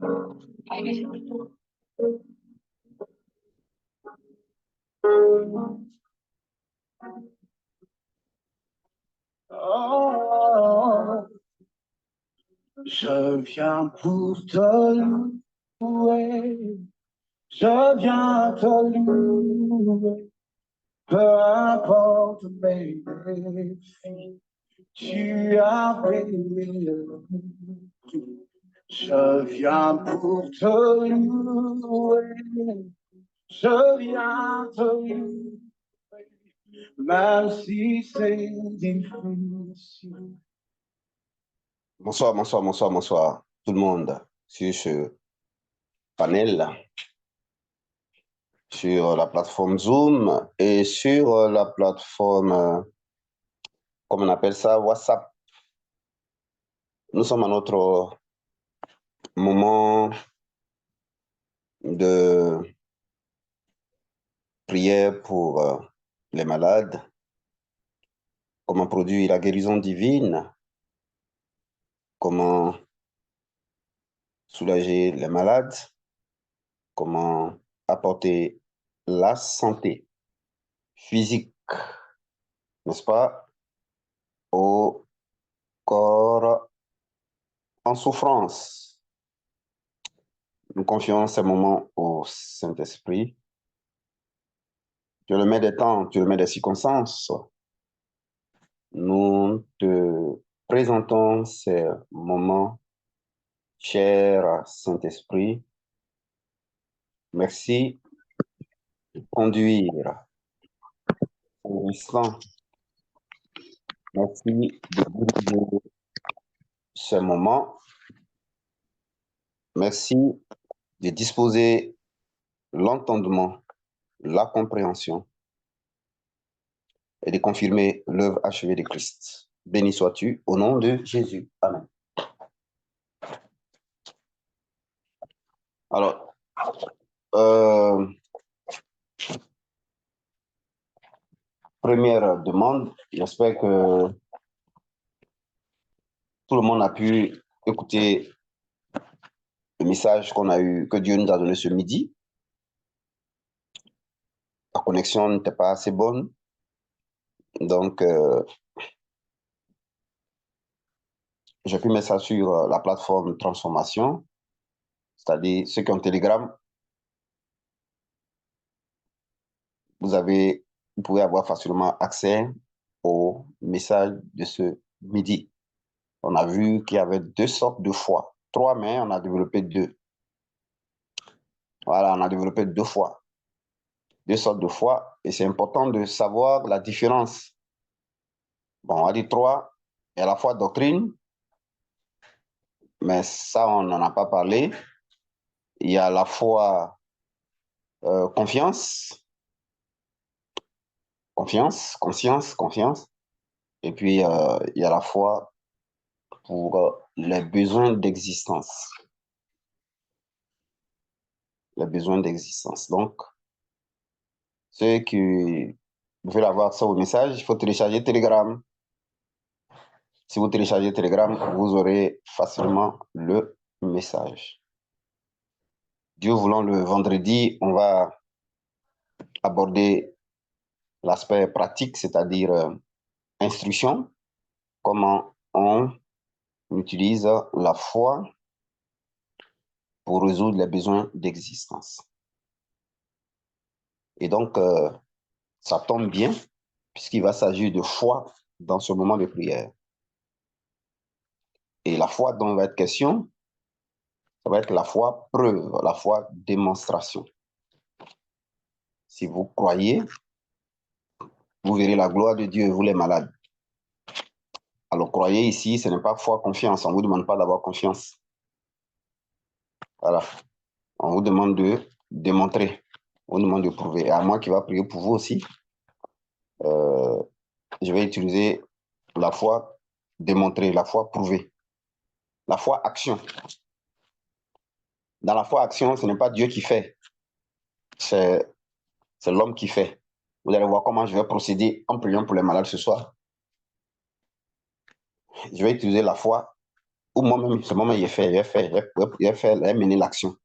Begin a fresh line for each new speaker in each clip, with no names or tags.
Oh, je viens pour te louer, je viens te louer, peu importe mes défis, tu as payé. Je viens pour te louer, je viens te louer, même si c'est difficile.
Bonsoir, bonsoir, bonsoir, bonsoir tout le monde sur ce panel, sur la plateforme Zoom et sur la plateforme, comme on appelle ça, WhatsApp. Nous sommes à notre moment de prière pour les malades, comment produire la guérison divine, comment soulager les malades, comment apporter la santé physique, n'est-ce pas, au corps en souffrance. Nous confions ces moments au Saint-Esprit. Tu le mets des temps, tu le mets des circonstances. Nous te présentons ces moments, cher Saint-Esprit. Merci de conduire Saint. Merci de diriger ces moments. Merci de disposer l'entendement, la compréhension et de confirmer l'œuvre achevée de Christ. Béni sois-tu au nom de Jésus. Amen. Alors, première demande, j'espère que tout le monde a pu écouter le message que Dieu nous a donné ce midi. La connexion n'était pas assez bonne, donc j'ai pu mettre ça sur la plateforme Transformation, c'est-à-dire ceux qui ont Telegram. Vous pouvez avoir facilement accès au message de ce midi. On a vu qu'il y avait deux sortes de foi. 3, mais on a développé 2. Voilà, on a développé 2 fois. 2 sortes de foi. Et c'est important de savoir la différence. Bon, on a dit 3. Il y a la foi doctrine. Mais ça, on n'en a pas parlé. Il y a la foi confiance. Confiance, conscience, confiance. Et puis, il y a la foi pour les besoins d'existence. Les besoins d'existence. Donc, ceux qui veulent avoir ça au message, il faut télécharger Telegram. Si vous téléchargez Telegram, vous aurez facilement le message. Dieu voulant, le vendredi, on va aborder l'aspect pratique, c'est-à-dire instruction, comment on utilise la foi pour résoudre les besoins d'existence. Et donc, ça tombe bien, puisqu'il va s'agir de foi dans ce moment de prière. Et la foi dont va être question, ça va être la foi preuve, la foi démonstration. Si vous croyez, vous verrez la gloire de Dieu, vous les malades. Alors, croyez ici, ce n'est pas foi, confiance. On ne vous demande pas d'avoir confiance. Voilà. On vous demande de démontrer. On vous demande de prouver. Et à moi qui va prier pour vous aussi, je vais utiliser la foi démontrer, la foi prouver. La foi action. Dans la foi action, ce n'est pas Dieu qui fait. C'est l'homme qui fait. Vous allez voir comment je vais procéder en priant pour les malades ce soir. Je vais utiliser la foi ou moi-même, ce moment, j'ai mené l'action.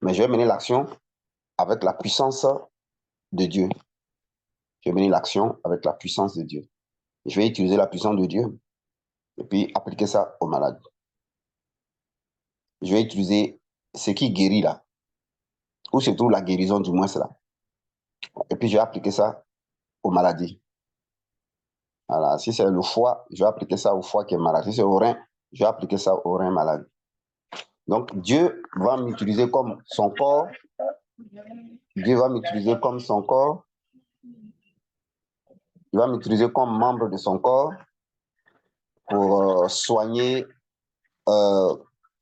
Mais je vais mener l'action avec la puissance de Dieu. Je vais mener l'action avec la puissance de Dieu. Je vais utiliser la puissance de Dieu et puis appliquer ça aux malades. Je vais utiliser ce qui guérit là, ou surtout la guérison du moins là. Et puis je vais appliquer ça aux maladies. Voilà. Si c'est le foie, je vais appliquer ça au foie qui est malade. Si c'est au rein, je vais appliquer ça au rein malade. Donc Dieu va m'utiliser comme son corps. Dieu va m'utiliser comme son corps. Il va m'utiliser comme membre de son corps pour soigner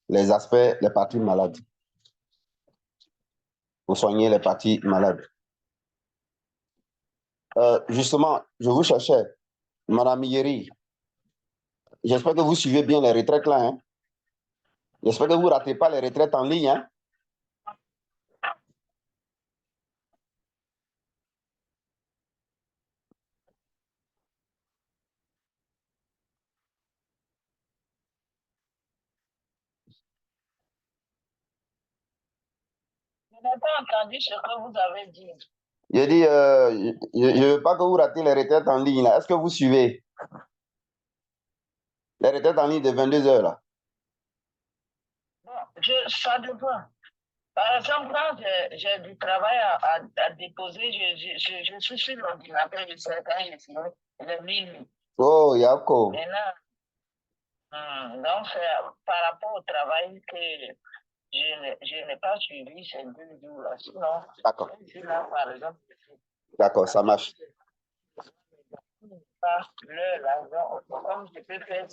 les aspects, les parties malades. Pour soigner les parties malades. Justement, je vous cherchais, Madame Yeri. J'espère que vous suivez bien les retraites là. Hein? J'espère que vous ne ratez pas les retraites en ligne. Hein?
Je n'ai pas entendu ce que vous avez dit.
J'ai dit, je ne veux pas que vous ratez les retraites en ligne. Est-ce que vous suivez les retraites en ligne de 22 heures là?
Bon, ça dépend. Par exemple, quand j'ai du travail à déposer, je suis sur l'ordinateur, je sais quand il est fini, il est minuit.
Oh, Yako.
Maintenant, donc c'est par rapport au travail que je n'ai pas suivi ces 2 jours-là. Sinon,
D'accord.
Là, par exemple,
D'accord, ça marche.
Comme je peux faire,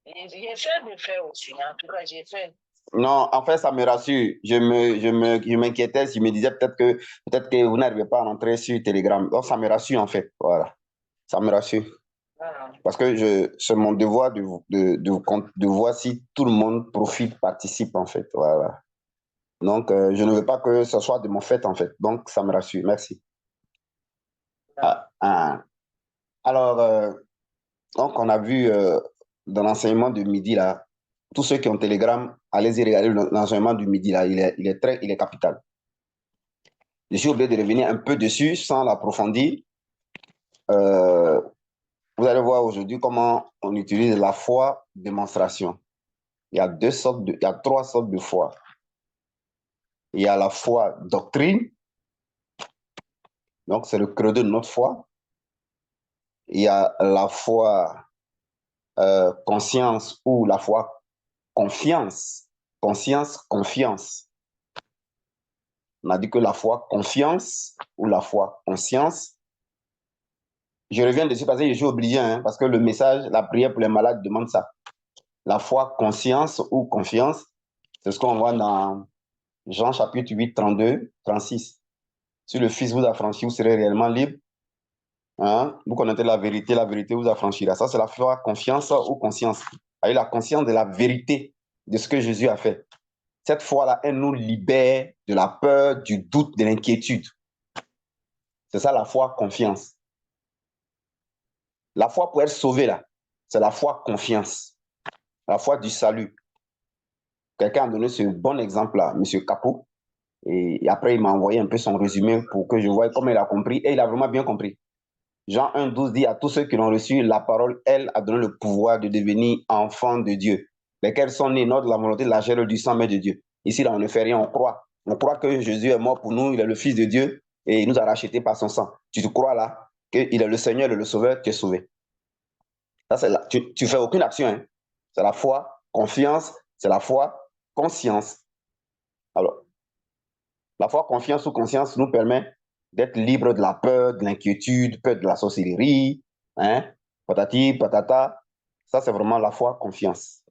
j'essaie de faire aussi. En tout cas, j'ai fait.
Non, en fait, ça me rassure. Je m'inquiétais, je me disais peut-être que vous n'arrivez pas à rentrer sur Telegram. Donc, ça me rassure, en fait. Voilà. Ça me rassure. Parce que c'est mon devoir de voir si tout le monde profite, participe, en fait. Voilà. Donc, je ne veux pas que ce soit de mon fait, en fait. Donc, ça me rassure. Merci. Alors, donc, on a vu dans l'enseignement de midi, là, tous ceux qui ont Telegram, allez-y regarder l'enseignement du midi, là. Il est capital. Je suis obligé de revenir un peu dessus sans l'approfondir. Vous allez voir aujourd'hui comment on utilise la foi démonstration. Il y a 3 sortes de foi. Il y a la foi doctrine, donc c'est le credo de notre foi. Il y a la foi conscience ou la foi confiance. Conscience, confiance. On a dit que la foi confiance ou la foi conscience. Je reviens dessus parce que je suis obligé, hein, parce que le message, la prière pour les malades demande ça. La foi conscience ou confiance, c'est ce qu'on voit dans Jean chapitre 8, 32, 36. Si le Fils vous affranchit, vous serez réellement libre. Hein? Vous connaissez la vérité vous affranchira. Ça, c'est la foi confiance ou conscience. Avec la conscience de la vérité de ce que Jésus a fait. Cette foi-là, elle nous libère de la peur, du doute, de l'inquiétude. C'est ça la foi confiance. La foi pour être sauvé, là, c'est la foi confiance. La foi du salut. Quelqu'un a donné ce bon exemple-là, M. Capot. Et après, il m'a envoyé un peu son résumé pour que je voie comment il a compris. Et il a vraiment bien compris. Jean 1, 12 dit à tous ceux qui l'ont reçu, la parole, elle, a donné le pouvoir de devenir enfants de Dieu. Lesquels sont nés non de la volonté de la chair et du sang, mais de Dieu. Ici, là, on ne fait rien, on croit. On croit que Jésus est mort pour nous, il est le Fils de Dieu et il nous a rachetés par son sang. Tu te crois là qu'il est le Seigneur et le Sauveur, tu es sauvé. Ça, c'est là. Tu ne fais aucune action. Hein. C'est la foi, confiance, c'est la foi, conscience. Alors, la foi, confiance ou conscience nous permet d'être libre de la peur, de l'inquiétude, peur de la sorcellerie, hein, patati, patata. Ça, c'est vraiment la foi, confiance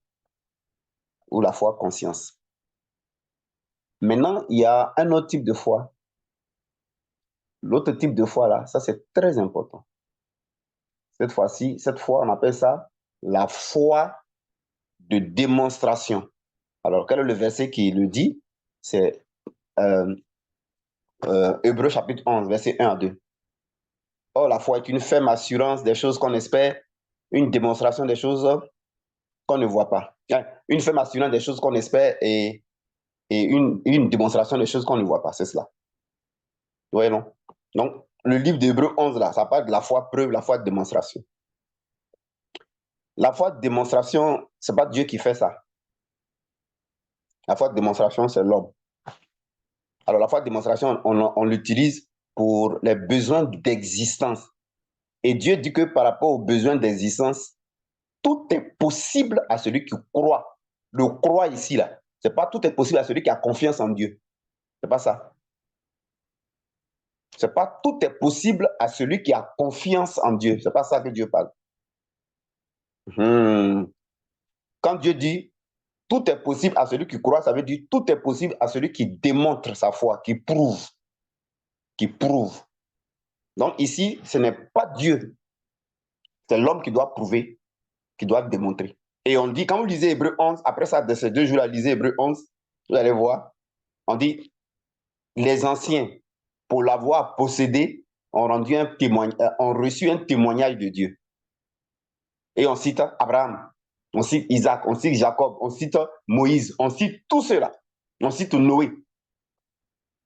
ou la foi, conscience. Maintenant, il y a un autre type de foi. L'autre type de foi, là, ça, c'est très important. Cette fois-ci, cette foi, on appelle ça la foi de démonstration. Alors, quel est le verset qui le dit? C'est Hébreux chapitre 11, verset 1 à 2. Or, la foi est une ferme assurance des choses qu'on espère, une démonstration des choses qu'on ne voit pas. Une femme assurant des choses qu'on espère et une démonstration des choses qu'on ne voit pas. C'est cela. Oui, non? Donc, le livre d'Hébreux 11, là, ça parle de la foi preuve, la foi de démonstration. La foi de démonstration, ce n'est pas Dieu qui fait ça. La foi de démonstration, c'est l'homme. Alors, la foi de démonstration, on l'utilise pour les besoins d'existence. Et Dieu dit que par rapport aux besoins d'existence, tout est possible à celui qui croit. Le croit ici, là. Ce n'est pas tout est possible à celui qui a confiance en Dieu. Ce n'est pas ça. Ce n'est pas tout est possible à celui qui a confiance en Dieu. Ce n'est pas ça que Dieu parle. Quand Dieu dit tout est possible à celui qui croit, ça veut dire tout est possible à celui qui démontre sa foi, qui prouve. Qui prouve. Donc ici, ce n'est pas Dieu. C'est l'homme qui doit prouver, qui doit démontrer. Et on dit, quand vous lisez Hébreux 11, après ça, de ces 2 jours-là, lisez Hébreux 11, vous allez voir, on dit, les anciens, pour l'avoir possédé, ont reçu un témoignage de Dieu. Et on cite Abraham, on cite Isaac, on cite Jacob, on cite Moïse, on cite tout cela. On cite Noé.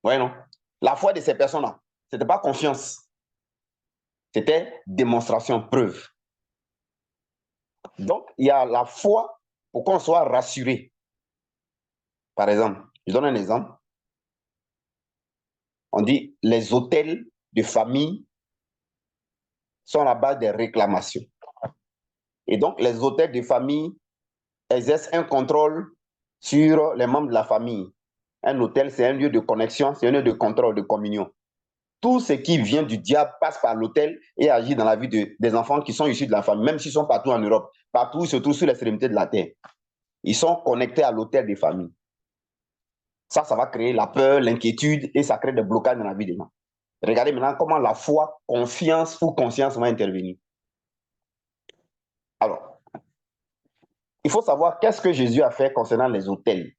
Oui, non? La foi de ces personnes-là, ce n'était pas confiance. C'était démonstration, preuve. Donc, il y a la foi pour qu'on soit rassuré. Par exemple, je donne un exemple. On dit les hôtels de famille sont à la base des réclamations. Et donc, les hôtels de famille exercent un contrôle sur les membres de la famille. Un hôtel, c'est un lieu de connexion, c'est un lieu de contrôle, de communion. Tout ce qui vient du diable passe par l'hôtel et agit dans la vie des enfants qui sont issus de la famille, même s'ils sont partout en Europe, partout, surtout sur l'extrémité de la terre. Ils sont connectés à l'hôtel des familles. Ça va créer la peur, l'inquiétude et ça crée des blocages dans la vie des gens. Regardez maintenant comment la foi, confiance ou conscience va intervenir. Alors, il faut savoir qu'est-ce que Jésus a fait concernant les hôtels,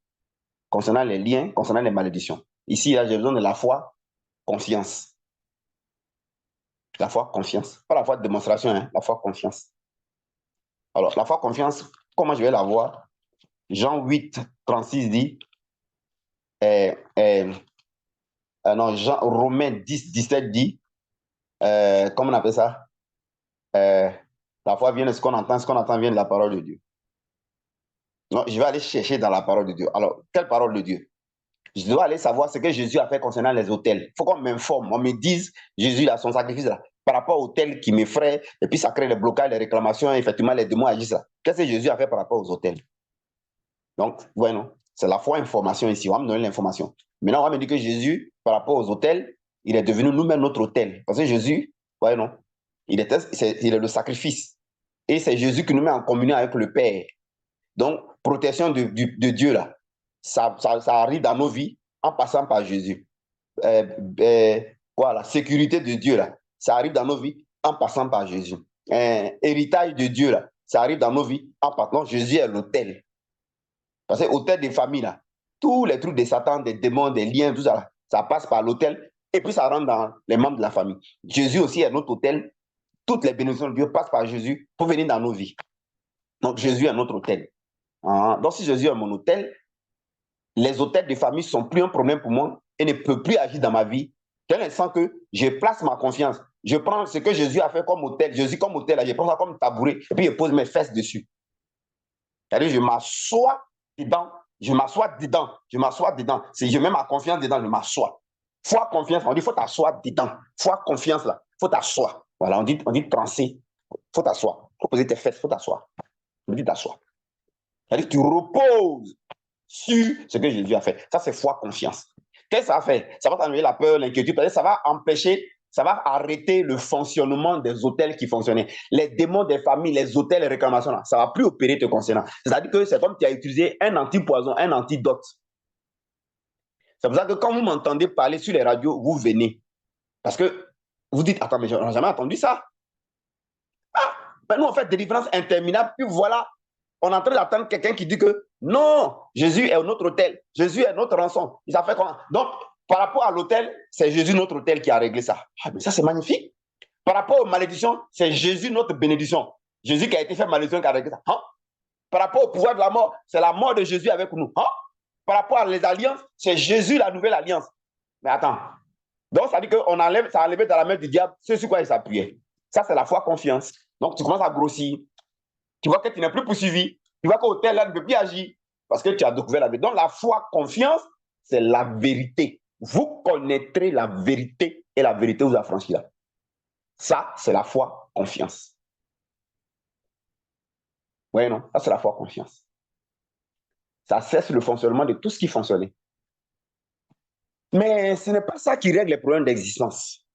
concernant les liens, concernant les malédictions. Ici, là, j'ai besoin de la foi, confiance. La foi, confiance. Pas la foi de démonstration, hein, la foi, confiance. Alors, la foi, confiance, comment je vais la voir? Jean 8, 36 dit, Romains 10, 17 dit, comment on appelle ça? La foi vient de ce qu'on entend vient de la parole de Dieu. Non, je vais aller chercher dans la parole de Dieu. Alors, quelle parole de Dieu? Je dois aller savoir ce que Jésus a fait concernant les hôtels. Il faut qu'on m'informe, on me dise, Jésus, là, son sacrifice, là, par rapport aux hôtels qui m'effraient, et puis ça crée les blocages, les réclamations, effectivement, les démons agissent là. Qu'est-ce que Jésus a fait par rapport aux hôtels? Donc, ouais, c'est la foi information ici, on va me donner l'information. Maintenant, on va me dire que Jésus, par rapport aux hôtels, il est devenu nous-mêmes notre hôtel. Parce que Jésus, ouais, non, il est le sacrifice. Et c'est Jésus qui nous met en communion avec le Père. Donc, protection de Dieu, là, ça arrive dans nos vies en passant par Jésus. La sécurité de Dieu, là, ça arrive dans nos vies en passant par Jésus. Héritage de Dieu, là, ça arrive dans nos vies en passant. Jésus est l'autel. Parce que l'autel des familles, là, tous les trucs de Satan, des démons, des liens, tout ça, là, ça passe par l'autel et puis ça rentre dans les membres de la famille. Jésus aussi est notre autel. Toutes les bénédictions de Dieu passent par Jésus pour venir dans nos vies. Donc, Jésus est notre autel. Donc, si Jésus est mon autel, les hôtels de famille ne sont plus un problème pour moi et ne peuvent plus agir dans ma vie. Dès l'instant que je place ma confiance, je prends ce que Jésus a fait comme hôtel, Jésus comme hôtel, là, je prends ça comme tabouret et puis je pose mes fesses dessus. C'est-à-dire, je m'assois dedans, je m'assois dedans. Si je mets ma confiance dedans, je m'assois. Foi, confiance, on dit, il faut t'asseoir dedans. Foi, confiance, là, il faut t'asseoir. Voilà, on dit transer. Il faut t'asseoir. Il faut poser tes fesses, il faut t'asseoir. On dit t'asseoir. C'est-à-dire que tu reposes sur ce que Jésus a fait. Ça, c'est foi, confiance. Qu'est-ce que ça fait? Ça va t'enlever la peur, l'inquiétude, parce que ça va empêcher, ça va arrêter le fonctionnement des hôtels qui fonctionnaient. Les démons des familles, les hôtels, les réclamations, là, ça ne va plus opérer te concernant. C'est-à-dire que c'est comme tu as utilisé un antipoison, un antidote. C'est pour ça que quand vous m'entendez parler sur les radios, vous venez. Parce que vous dites, attends, mais je n'ai jamais entendu ça. Ah, ben nous, on fait des différences interminables, puis voilà, on est en train d'attendre quelqu'un qui dit que non, Jésus est notre autel, Jésus est notre rançon. Il a fait comment? Donc, par rapport à l'autel, c'est Jésus notre autel qui a réglé ça. Ah, mais ça, c'est magnifique. Par rapport aux malédictions, c'est Jésus notre bénédiction. Jésus qui a été fait malédiction qui a réglé ça. Hein? Par rapport au pouvoir de la mort, c'est la mort de Jésus avec nous. Hein? Par rapport à les alliances, c'est Jésus la nouvelle alliance. Mais attends. Donc, ça dit qu'on enlève, ça a enlevé dans la main du diable ce sur quoi il s'appuyait. Ça, c'est la foi confiance. Donc, tu commences à grossir. Tu vois que tu n'es plus poursuivi. Tu vois qu'au tel là ne peut plus agir parce que tu as découvert la vérité. Donc, la foi confiance, c'est la vérité. Vous connaîtrez la vérité et la vérité vous affranchira. Ça, c'est la foi confiance. Oui, non, ça, c'est la foi confiance. Ça cesse le fonctionnement de tout ce qui fonctionnait. Mais ce n'est pas ça qui règle les problèmes d'existence.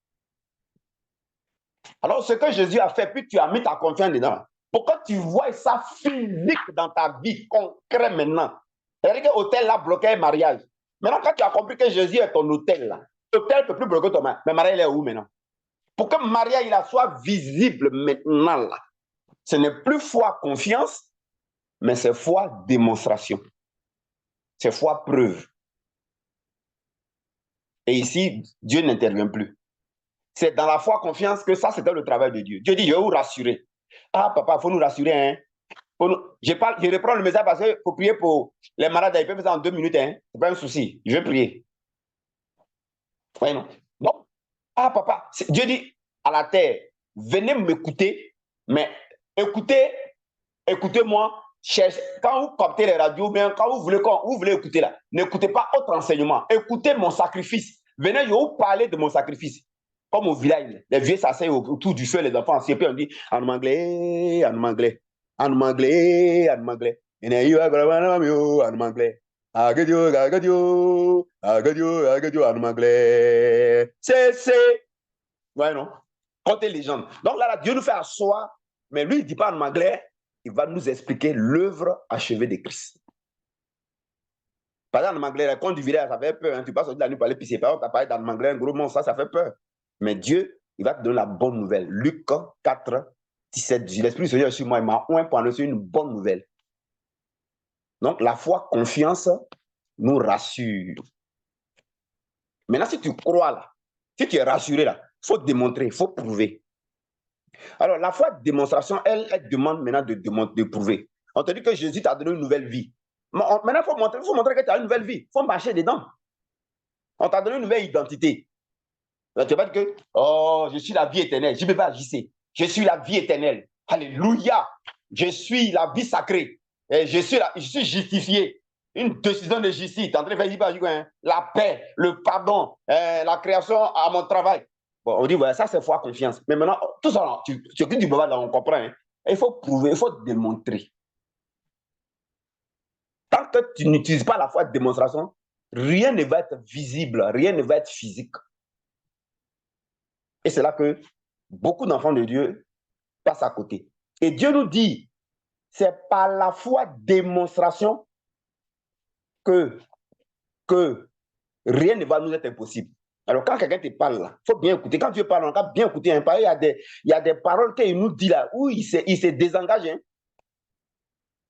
Alors, ce que Jésus a fait, puis tu as mis ta confiance dedans. Pourquoi tu vois ça physique dans ta vie, concret maintenant? C'est-à-dire que l'hôtel là bloquait un mariage. Maintenant, quand tu as compris que Jésus est ton hôtel là, l'hôtel ne peut plus bloquer ton mariage. Mais mariage, il est où maintenant? Pour que mariage il soit visible maintenant là, ce n'est plus foi confiance, mais c'est foi démonstration. C'est foi preuve. Et ici, Dieu n'intervient plus. C'est dans la foi confiance que ça, c'était le travail de Dieu. Dieu dit, je vais vous rassurer. Ah, papa, il faut nous rassurer. Hein? Je reprends le message parce qu'il faut prier pour les malades. Ils peuvent faire ça en 2 minutes. Hein? Ce n'est pas un souci. Je vais prier. Oui, non. Bon. Ah, papa, Dieu dit à la terre, venez m'écouter, mais écoutez-moi. Quand vous captez les radios, bien, quand vous voulez écouter là, n'écoutez pas autre enseignement. Écoutez mon sacrifice. Venez, je vais vous parler de mon sacrifice. Comme au village, les vieux s'asseyent autour du feu, les enfants, et puis on dit en anglais, en anglais, en anglais, en anglais. En anglais. En anglais. C'est. Ouais, non. Comptez les gens. Donc là, Dieu nous fait asseoir, mais lui, il ne dit pas en anglais, il va nous expliquer l'œuvre achevée de Christ. Par exemple, en anglais, le conte du village, ça fait peur. Hein. Tu passes la nuit pour aller pisser. Par exemple, tu as parlé en anglais, un gros mot, ça fait peur. Mais Dieu, il va te donner la bonne nouvelle. Luc 4, 17, 18. L'Esprit du Seigneur est sur moi, il m'a oint pour annoncer une bonne nouvelle. Donc, la foi, confiance, nous rassure. Maintenant, si tu crois là, si tu es rassuré là, il faut démontrer, il faut prouver. Alors, la foi de démonstration, elle demande maintenant de prouver. On te dit que Jésus t'a donné une nouvelle vie. Maintenant, il faut montrer que tu as une nouvelle vie. Il faut marcher dedans. On t'a donné une nouvelle identité. Tu ne vas pas dire que, oh, je suis la vie éternelle. Je ne peux pas agir. Je suis la vie éternelle. Alléluia. Je suis la vie sacrée. Et je suis justifié. Une décision de justice. Tu es en train de faire la paix, le pardon, la création à mon travail. Bon, on dit, voilà, ça c'est foi, confiance. Mais maintenant, tout ça, tu occupes du baba, on comprend. Hein? Il faut prouver, il faut démontrer. Tant que tu n'utilises pas la foi de démonstration, rien ne va être visible, rien ne va être physique. Et c'est là que beaucoup d'enfants de Dieu passent à côté. Et Dieu nous dit, c'est par la foi démonstration que rien ne va nous être impossible. Alors, quand quelqu'un te parle là, il faut bien écouter. Quand Dieu parle, on va bien écouter. Hein. Il y a des paroles qu'il nous dit là, où il se désengage. Hein.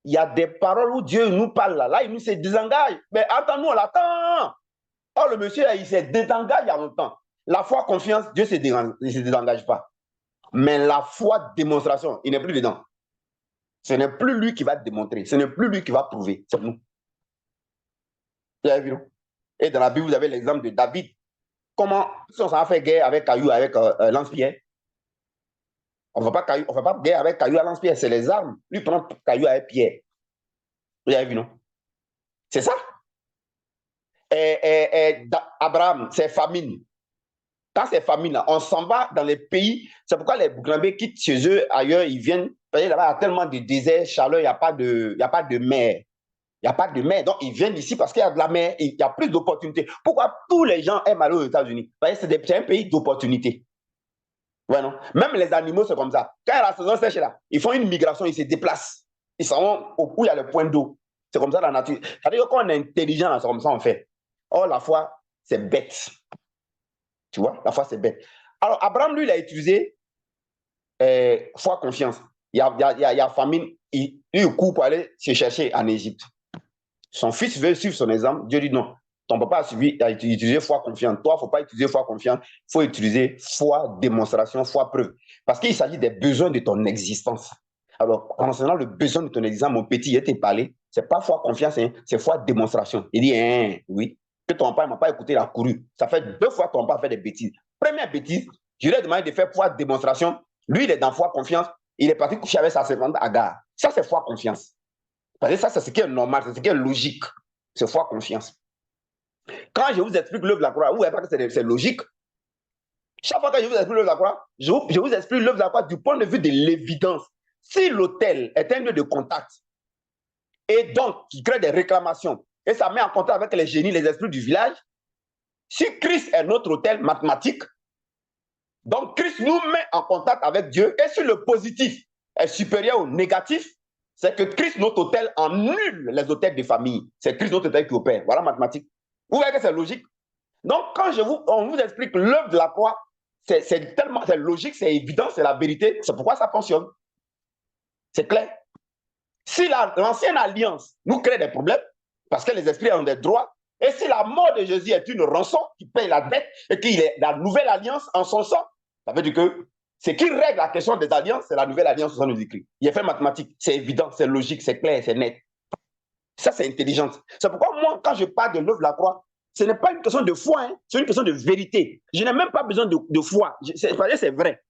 Il y a des paroles où Dieu nous parle là. Là, il nous se désengage. Mais attends-nous, on l'attend. Oh, le monsieur là, il se désengage il y a longtemps. La foi, confiance, Dieu ne se désengage pas. Mais la foi, démonstration, il n'est plus dedans. Ce n'est plus lui qui va démontrer. Ce n'est plus lui qui va prouver. C'est nous. Vous avez vu, non? Et dans la Bible, vous avez l'exemple de David. Comment, si on s'en fait guerre avec Caillou, avec lance-pierre, on ne fait pas guerre avec Caillou à lance-pierre, c'est les armes. Lui prend Caillou avec pierre. Vous avez vu, non? C'est ça. Abraham, c'est famine. Quand c'est famine, là, on s'en va dans les pays. C'est pourquoi les Burkinabés quittent chez eux, ailleurs, ils viennent. Là-bas, il y a tellement de désert, chaleur, il n'y a pas de mer. Il n'y a pas de mer. Donc, ils viennent ici parce qu'il y a de la mer, il y a plus d'opportunités. Pourquoi tous les gens aiment aller aux États-Unis? C'est un pays d'opportunités. Ouais, non? Même les animaux, c'est comme ça. Quand il y a la saison sèche, là, ils font une migration, ils se déplacent. Ils s'en vont où il y a le point d'eau. C'est comme ça la nature. C'est-à-dire que quand on est intelligent, c'est comme ça on fait. Or, la foi, c'est bête. Tu vois, la foi, c'est bête. Alors, Abraham, lui, il a utilisé foi, confiance. Il y a famine. Il court pour aller se chercher en Égypte. Son fils veut suivre son exemple. Dieu dit non. Ton papa a utilisé foi, confiance. Toi, il ne faut pas utiliser foi, confiance. Il faut utiliser foi, démonstration, foi, preuve. Parce qu'il s'agit des besoins de ton existence. Alors, concernant le besoin de ton existence, mon petit, je t'ai parlé, c'est pas foi confiance, hein, c'est foi démonstration. Il dit, hein, oui, que ton père ne m'a pas écouté, il a couru. Ça fait 2 fois que ton père fait des bêtises. Première bêtise, je lui ai demandé de faire foi démonstration. Lui, il est dans foi confiance. Il est parti coucher avec sa servante Agar. Ça, c'est foi confiance. Parce que ça, c'est ce qui est normal, c'est ce qui est logique. C'est foi confiance. Quand je vous explique l'œuvre de la croix, vous voyez pas que c'est logique. Chaque fois que je vous explique l'œuvre de la croix, je vous explique l'œuvre de la croix du point de vue de l'évidence. Si l'autel est un lieu de contact, et donc qui crée des réclamations, et ça met en contact avec les génies, les esprits du village, si Christ est notre autel mathématique, donc Christ nous met en contact avec Dieu, et si le positif est supérieur au négatif, c'est que Christ, notre autel, annule les autels de famille. C'est Christ, notre autel, qui opère. Voilà mathématique. Vous voyez que c'est logique. Donc, quand on vous explique l'œuvre de la croix, c'est tellement logique, c'est évident, c'est la vérité. C'est pourquoi ça fonctionne. C'est clair. Si l'ancienne alliance nous crée des problèmes, parce que les esprits ont des droits, et si la mort de Jésus est une rançon qui paye la dette, et qu'il est la nouvelle alliance en son sang, ça veut dire que ce qui règle la question des alliances, c'est la nouvelle alliance au sein de Jésus-Christ. Il est fait mathématique, c'est évident, c'est logique, c'est clair, c'est net. Ça, c'est intelligent. C'est pourquoi moi, quand je parle de l'œuvre de la croix, ce n'est pas une question de foi, hein, c'est une question de vérité. Je n'ai même pas besoin de foi. C'est parce que c'est vrai.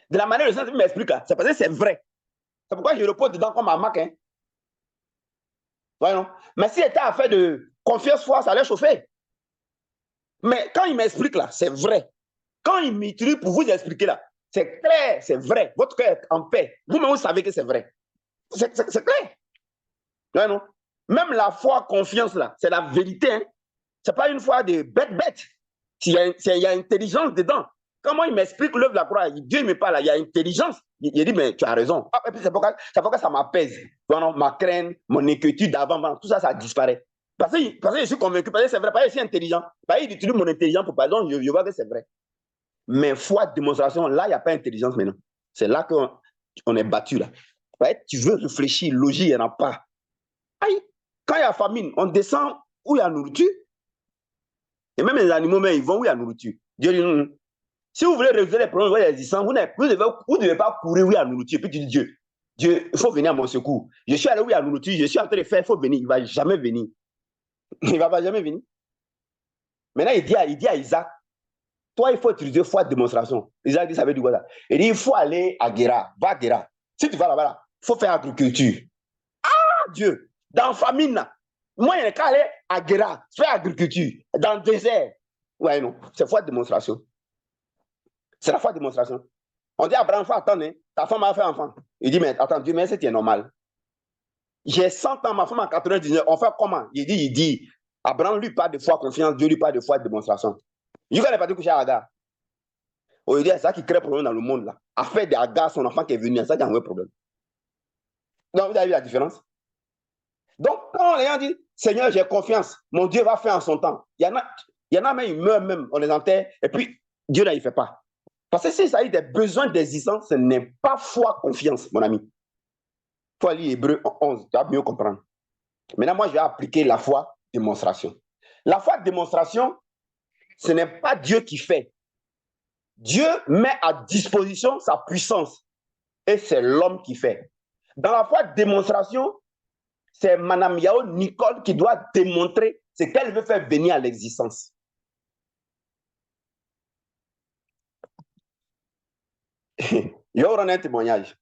De la manière dont le Saint-Esprit m'explique, c'est parce que c'est vrai. C'est pourquoi je repose dedans comme un Mac. Hein. Ouais, non? Mais si c'était affaire de confiance, foi, ça allait chauffer. Mais quand il m'explique là, c'est vrai. Quand il m'utilise pour vous expliquer là, c'est clair, c'est vrai. Votre cœur est en paix. Vous-même, vous savez que c'est vrai. C'est clair. Ouais, non? Même la foi, confiance là, c'est la vérité. Hein? Ce n'est pas une foi de bête. Il y a intelligence dedans. Comment il m'explique l'œuvre de la croix? Dieu me parle, il y a intelligence. Il dit, mais tu as raison. Ah, et puis c'est pourquoi ça m'apaise. Ma crainte, mon inquiétude d'avant, tout ça, ça disparaît. Parce que je suis convaincu, parce que c'est vrai, parce que je suis intelligent. Parce qu'il utilise mon intelligence pour par exemple, je vois que c'est vrai. Mais foi, démonstration, là, il n'y a pas d'intelligence maintenant. C'est là qu'on est battu. Là. Tu veux réfléchir, logique, il n'y en a pas. Aïe, quand il y a famine, on descend où il y a nourriture. Et même les animaux, ils vont où il y a nourriture. Dieu dit, non. Si vous voulez résoudre les problèmes existants, vous ne devez pas courir où il y a nourriture. Puis tu dis, Dieu, il faut venir à mon secours. Je suis allé où il y a nourriture, je suis en train de faire, il faut venir. Il ne va jamais venir. Il ne va jamais venir. Maintenant, il dit à Isaac, toi, il faut utiliser foi de démonstration. Isaac dit, ça veut dire quoi ça? Il dit, il faut aller à Guéra. Va à Guéra. Si tu vas là-bas, il faut faire agriculture. Ah, Dieu, dans la famine, là, moi, il n'y a qu'à aller à Guéra, faire agriculture. Dans le désert. Ouais, non, c'est foi de démonstration. C'est la foi de démonstration. On dit à Abraham, il faut attendre, hein, ta femme a fait enfant. Il dit, mais attends, Dieu, mais c'est normal. J'ai 100 ans, ma femme a 99. On fait comment? Il dit, Abraham lui parle de foi, confiance, Dieu lui parle de foi, de démonstration. Il n'est pas coucher à Agar. On dit, c'est ça qui crée problème dans le monde, là. Affaire d'Agar, son enfant qui est venu, c'est ça qui a un vrai problème. Donc, vous avez vu la différence? Donc, quand les gens disent, Seigneur, j'ai confiance, mon Dieu va faire en son temps. Il y en a même, ils meurent même, on les enterre, et puis Dieu, là, il ne fait pas. Parce que s'il s'agit des besoins d'existence, ce n'est pas foi, confiance, mon ami. Il faut lire Hébreux 11, tu vas mieux comprendre. Maintenant, moi, je vais appliquer la foi démonstration. La foi démonstration, ce n'est pas Dieu qui fait. Dieu met à disposition sa puissance et c'est l'homme qui fait. Dans la foi démonstration, c'est Madame Yao Nicole qui doit démontrer ce qu'elle veut faire venir à l'existence. Il y aura un témoignage.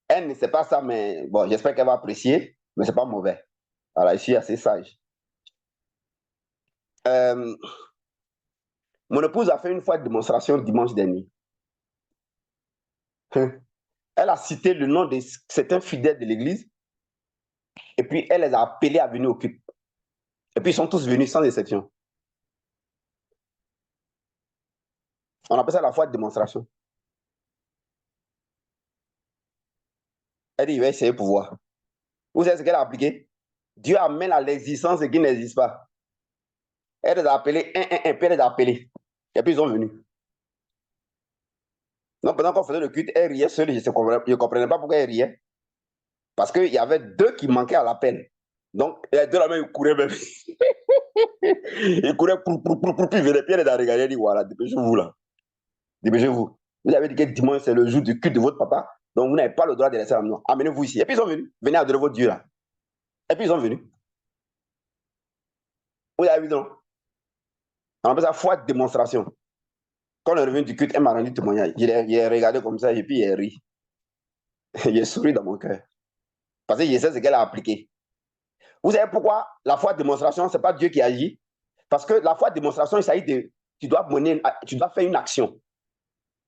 Elle ne sait pas ça, mais bon, j'espère qu'elle va apprécier, mais ce n'est pas mauvais. Voilà, je suis assez sage. Mon épouse a fait une fois de démonstration dimanche dernier. Elle a cité le nom de certains fidèles de l'église et puis elle les a appelés à venir au culte. Et puis ils sont tous venus sans exception. On appelle ça la foi de démonstration. Elle dit, il va essayer pour voir. Vous savez ce qu'elle a appliqué? Dieu amène à l'existence ce qui n'existe pas. Elle les a appelés, puis elle les a appelés. Et puis ils sont venus. Donc pendant qu'on faisait le culte, elle riait seule, je ne comprenais pas pourquoi elle riait. Parce qu'il y avait 2 qui manquaient à l'appel. Donc, les 2 là-bas, ils couraient même. Ils couraient, puis ils venaient, puis elle les a regardés, elle dit, voilà, dépêchez-vous là. Dépêchez-vous. Vous avez dit que dimanche, c'est le jour du culte de votre papa. Donc, vous n'avez pas le droit de laisser la maison. Amenez-vous ici. Et puis, ils sont venus. Venez adorer votre Dieu là. Et puis, ils sont venus. Vous avez vu, non? On appelle ça foi de démonstration. Quand on est revenu du culte, elle m'a rendu témoignage. Il a regardé comme ça et puis il a ri. Il a souri dans mon cœur. Parce que je sais ce qu'elle a appliqué. Vous savez pourquoi la foi de démonstration, ce n'est pas Dieu qui agit? Parce que la foi de démonstration, il s'agit de... tu dois faire une action.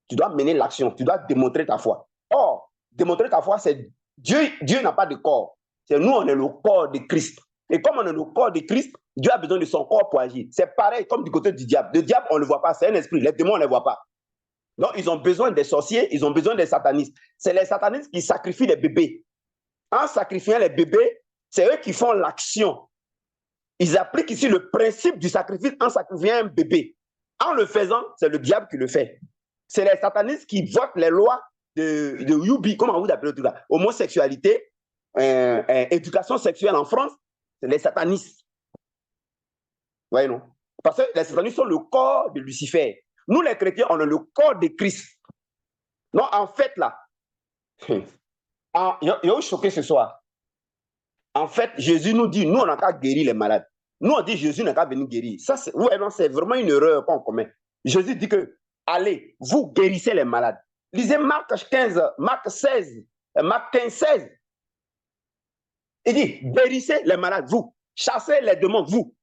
Tu dois mener l'action. Tu dois démontrer ta foi. Or, démontrer ta foi, c'est Dieu. Dieu n'a pas de corps. C'est nous, on est le corps de Christ. Et comme on est le corps de Christ, Dieu a besoin de son corps pour agir. C'est pareil comme du côté du diable. Le diable, on ne le voit pas. C'est un esprit. Les démons, on ne les voit pas. Donc, ils ont besoin des sorciers. Ils ont besoin des satanistes. C'est les satanistes qui sacrifient les bébés. En sacrifiant les bébés, c'est eux qui font l'action. Ils appliquent ici le principe du sacrifice en sacrifiant un bébé. En le faisant, c'est le diable qui le fait. C'est les satanistes qui votent les lois de UBI, comment vous appelez tout ça? Homosexualité, éducation sexuelle en France, c'est les satanistes. Vous voyez, non? Parce que les satanistes sont le corps de Lucifer. Nous, les chrétiens, on est le corps de Christ. Non, en fait, là, il y a eu choqué ce soir. En fait, Jésus nous dit, nous, on n'a qu'à guérir les malades. Nous, on dit, Jésus n'a qu'à venir guérir. Ça, c'est vraiment une erreur qu'on commet. Jésus dit que, allez, vous guérissez les malades. Lisez Marc 15, Marc 16, Marc 15, 16. Il dit, guérissez les malades, vous. Chassez les démons, vous.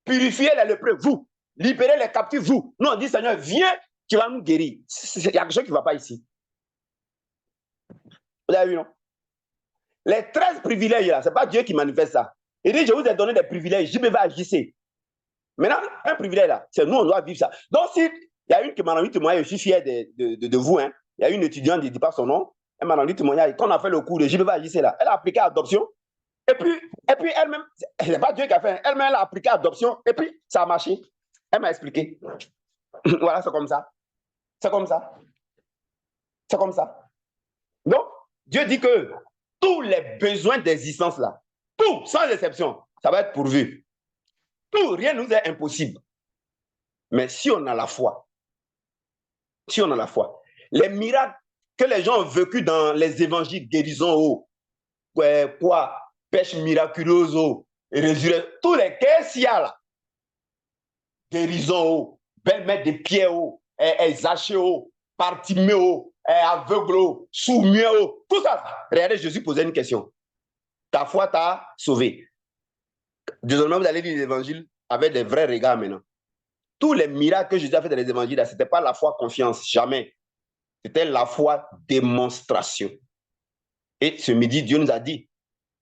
Purifiez les lépreux, vous. Libérez les captifs, vous. Nous, on dit, Seigneur, viens, tu vas nous guérir. Il y a quelque chose qui ne va pas ici. Vous avez vu, non? Les 13 privilèges, là, ce n'est pas Dieu qui manifeste ça. Il dit, je vous ai donné des privilèges, je me vais agir. Maintenant, un privilège, là, c'est nous, on doit vivre ça. Donc, si il y a une qui m'a rendu témoignage, je suis fier de vous, hein. Il y a une étudiante, je ne dis pas son nom, elle m'a rendu témoignage. Quand on a fait le cours de je me vais agir là, elle a appliqué adoption. Et puis elle-même, ce n'est pas Dieu qui a fait, elle-même, elle a appliqué adoption. Et puis, ça a marché. Elle m'a expliqué. Voilà, c'est comme ça. C'est comme ça. C'est comme ça. Donc, Dieu dit que tous les besoins d'existence là, tout, sans exception, ça va être pourvu. Tout, rien ne nous est impossible. Mais si on a la foi, les miracles que les gens ont vécu dans les évangiles, guérison, pêche miraculeuse, résurrection, tous les caisses qu'il y a là, guérison, belle-mère de pieds, Zaché, Bartimée, aveugle, sourd-muet, tout ça. Regardez, Jésus posait une question. Ta foi t'a sauvé. Désormais, vous allez lire l'évangile avec des vrais regards maintenant. Tous les miracles que Jésus a fait dans les évangiles, ce n'était pas la foi confiance, jamais. C'était la foi démonstration. Et ce midi, Dieu nous a dit,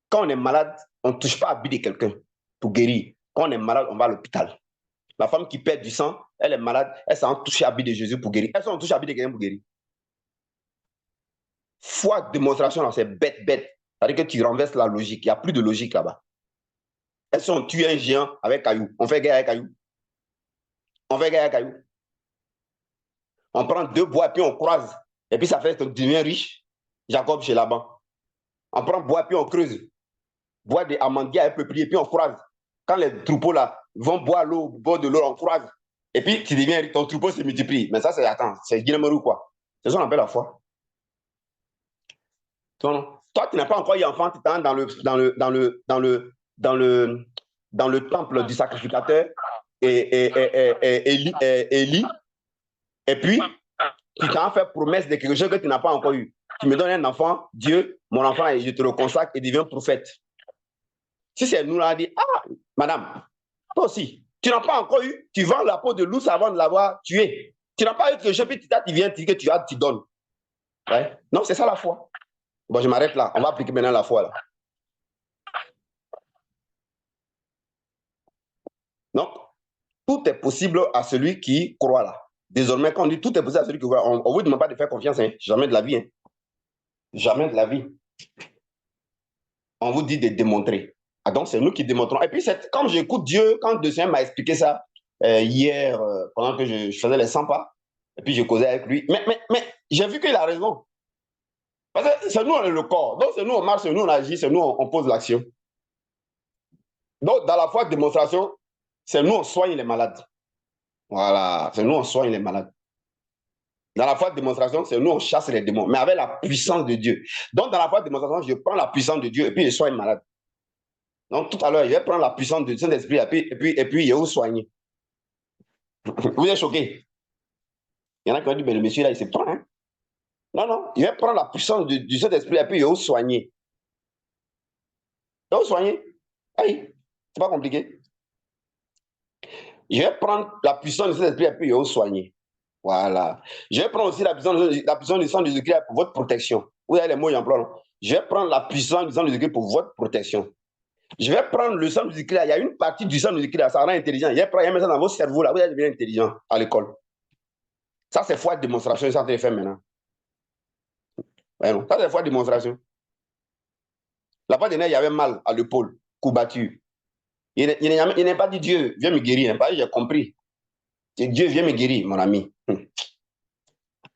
quand on est malade, on ne touche pas à la vie de quelqu'un pour guérir. Quand on est malade, on va à l'hôpital. La femme qui perd du sang, elle est malade, elle s'en touche à la vie de Jésus pour guérir. Elle s'en touche à la vie de quelqu'un pour guérir. Foi démonstration, c'est bête. C'est-à-dire que tu renverses la logique. Il n'y a plus de logique là-bas. Elles sont tuées un géant avec caillou. On fait guerre avec caillou. On prend 2 bois, puis on croise. Et puis ça fait que tu deviens riche. Jacob chez Laban. On prend bois, puis on creuse. Bois des amandiers à un peu prier, puis on croise. Quand les troupeaux là vont boire l'eau au bord de l'eau, on croise. Et puis tu deviens riche, ton troupeau se multiplie. Mais ça, c'est Guillemot quoi. C'est ce qu'on appelle la foi. Toi, tu n'as pas encore eu enfant, tu es dans le temple du sacrificateur Élie. Et puis, tu t'en fais promesse de quelque chose que tu n'as pas encore eu. Tu me donnes un enfant, Dieu, mon enfant, et je te le consacre et deviens prophète. Si c'est nous là, on dit, ah, madame, toi aussi, tu n'as pas encore eu, tu vends la peau de l'ours avant de l'avoir tué. Tu n'as pas eu quelque chose, puis tu viens dire que tu donnes. Ouais? Non, c'est ça la foi. Bon, je m'arrête là. On va appliquer maintenant la foi là. Donc, tout est possible à celui qui croit là. Désormais, quand on dit tout est possible à celui qui croit, on ne vous demande pas de faire confiance, hein. Jamais de la vie. Hein. Jamais de la vie. On vous dit de démontrer. Ah, donc, c'est nous qui démontrons. Et puis, quand j'écoute Dieu, quand le Seigneur m'a expliqué ça hier, pendant que je faisais les 100 pas, et puis je causais avec lui, mais j'ai vu qu'il a raison. Parce que c'est nous, on est le corps. Donc, c'est nous, on marche, c'est nous, on agit, c'est nous, on pose l'action. Donc, dans la foi de démonstration, c'est nous, on soigne les malades. Voilà, c'est nous, on soigne les malades. Dans la foi de démonstration, c'est nous, on chasse les démons, mais avec la puissance de Dieu. Donc, dans la foi de démonstration, je prends la puissance de Dieu et puis je soigne malade. Donc, tout à l'heure, je vais prendre la puissance du Saint-Esprit et puis je vais vous soigner. Vous êtes choqués? Il y en a qui ont dit, mais le monsieur là, il se prend. Hein? Non, non, il va prendre la puissance du Saint-Esprit et puis il va vous soigner. Il va vous soigner. Aïe, c'est pas compliqué. Je vais prendre la puissance du Saint-Esprit et puis il va vous soigner. Voilà. Je vais prendre aussi la puissance du sang de Jésus-Christ pour votre protection. Vous avez les mots, j'emploie, non? Je vais prendre la puissance du sang de Jésus-Christ pour votre protection. Je vais prendre le sang de Jésus-Christ. Il y a une partie du sang de Jésus-Christ, ça rend intelligent. Je vais mettre ça dans votre cerveau, là, vous allez devenir intelligent à l'école. Ça, c'est foi de démonstration, ça, c'est fait maintenant. Ouais, non. Ça, c'est foi de démonstration. La fois dernière, il y avait mal à l'épaule, coup battu. Il n'a pas dit Dieu, viens me guérir. Il n'a pas dit, j'ai compris. C'est Dieu, viens me guérir, mon ami.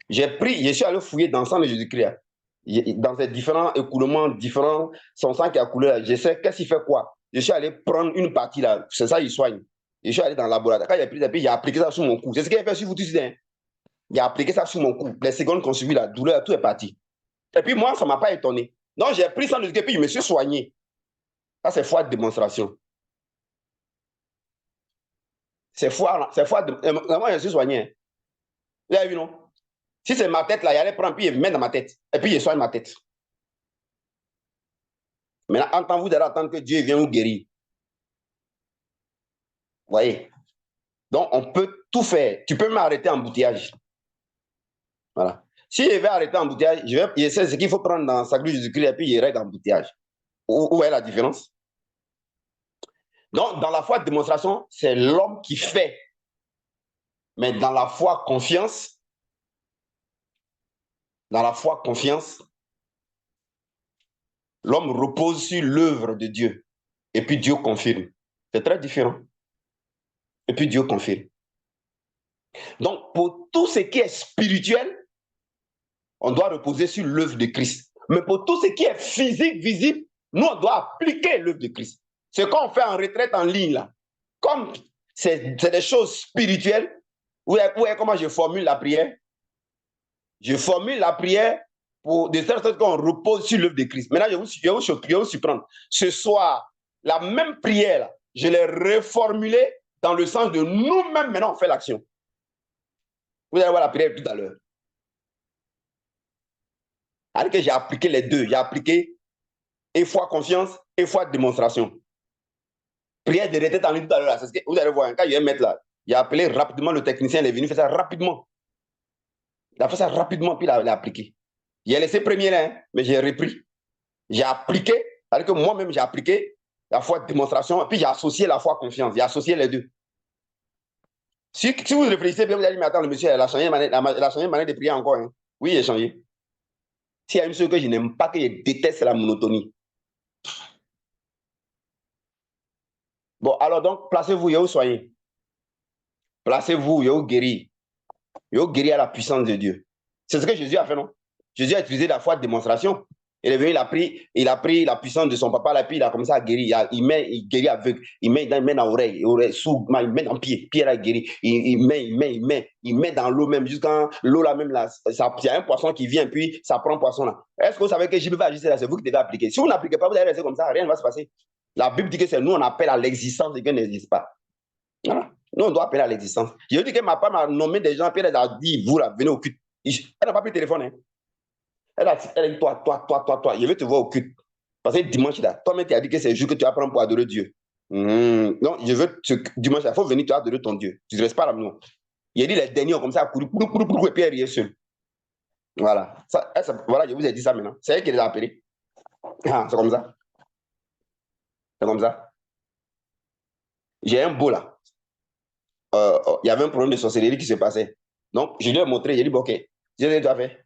J'ai pris, je suis allé fouiller dans le sang de Jésus-Christ. Dans ces différents écoulements, son sang qui a coulé là, je sais qu'est-ce qu'il fait quoi. Je suis allé prendre une partie là, c'est ça, il soigne. Je suis allé dans le laboratoire. Quand il a pris, il a appliqué ça sur mon cou. C'est ce qu'il a fait sur vous tous. Hein. Il a appliqué ça sur mon cou. Les secondes qu'on suivi, la douleur, tout est parti. Et puis moi, ça ne m'a pas étonné. Donc j'ai pris ça de Jésus-Christ, puis je me suis soigné. Ça, c'est foi de démonstration. C'est foi de... Moi, je suis soigné. Hein. Vous avez vu, non? Si c'est ma tête, là, il allait prendre, puis il met dans ma tête. Et puis il soigne ma tête. Maintenant, entendez-vous d'aller attendre que Dieu vienne vous guérir. Vous voyez? Donc, on peut tout faire. Tu peux m'arrêter en embouteillage. Voilà. Si je vais arrêter en embouteillage, je sais ce qu'il faut prendre dans sa grue de Jésus-Christ et puis il règle en embouteillage. Où est la différence? Donc, dans la foi de démonstration, c'est l'homme qui fait. Mais dans la foi confiance, l'homme repose sur l'œuvre de Dieu. Et puis Dieu confirme. C'est très différent. Et puis Dieu confirme. Donc, pour tout ce qui est spirituel, on doit reposer sur l'œuvre de Christ. Mais pour tout ce qui est physique, visible, nous, on doit appliquer l'œuvre de Christ. Ce qu'on fait en retraite en ligne, là, comme c'est des choses spirituelles, vous voyez comment je formule la prière? Je formule la prière pour de telle sorte qu'on repose sur l'œuvre de Christ. Maintenant, je vais vous surprendre. Ce soir, la même prière, là, je l'ai reformulée dans le sens de nous-mêmes, maintenant, on fait l'action. Vous allez voir la prière tout à l'heure. Alors que j'ai appliqué les deux. J'ai appliqué et foi confiance et foi de démonstration. Prière de retraite en ligne tout à l'heure. Vous allez voir, quand je vais mettre là, j'ai appelé rapidement le technicien, il est venu faire ça rapidement. Il a fait ça rapidement, puis il a appliqué. J'ai laissé premier là, hein, mais j'ai repris. J'ai appliqué, c'est-à-dire que moi-même, j'ai appliqué la foi de démonstration, et puis j'ai associé la foi confiance. J'ai associé les deux. Si vous réfléchissez bien, vous allez dire, mais attends, le monsieur, elle a changé de manière de prier encore. Hein. Oui, il a changé. S'il y a une chose que je n'aime pas, que je déteste, c'est la monotonie. Bon, alors donc, placez-vous, et vous soyez. Placez-vous, et vous guérir. Et vous guérir à la puissance de Dieu. C'est ce que Jésus a fait, non? Jésus a utilisé la foi de démonstration. Il est venu, il a pris la puissance de son papa, là, puis il a commencé à guérir. Il guérit aveugle. Il met dans l'oreille, sourd, il met dans le pied. Pierre a guéri. Il met dans l'eau même, jusqu'à l'eau là même, là. Il y a un poisson qui vient, puis ça prend poisson là. Est-ce que vous savez que JB va ajuster là? C'est vous qui devez appliquer. Si vous n'appliquez pas, vous allez rester comme ça, rien ne va se passer. La Bible dit que c'est nous, on appelle à l'existence et qu'elle n'existe pas. Voilà. Nous, on doit appeler à l'existence. Je dis que ma femme a nommé des gens, puis elle a dit, vous là, venez au culte. Elle n'a pas pris le téléphone. Hein. Elle a dit, toi, je veux te voir au culte. Parce que dimanche, là, toi-même, tu as dit que c'est le jour que tu vas prendre pour adorer Dieu. Donc, je veux, dimanche, il faut venir, tu vas adorer ton Dieu. Tu ne restes pas là, non. Il a dit, les derniers ont comme ça, couru, et puis elle est seule. Voilà. Voilà, je vous ai dit ça maintenant. C'est elle qui les a appelés. Ah, c'est comme ça. C'est comme ça. J'ai un beau là. Il y avait un problème de sorcellerie qui se passait. Donc, je lui ai montré, j'ai dit, bon, ok, je l'ai déjà fait.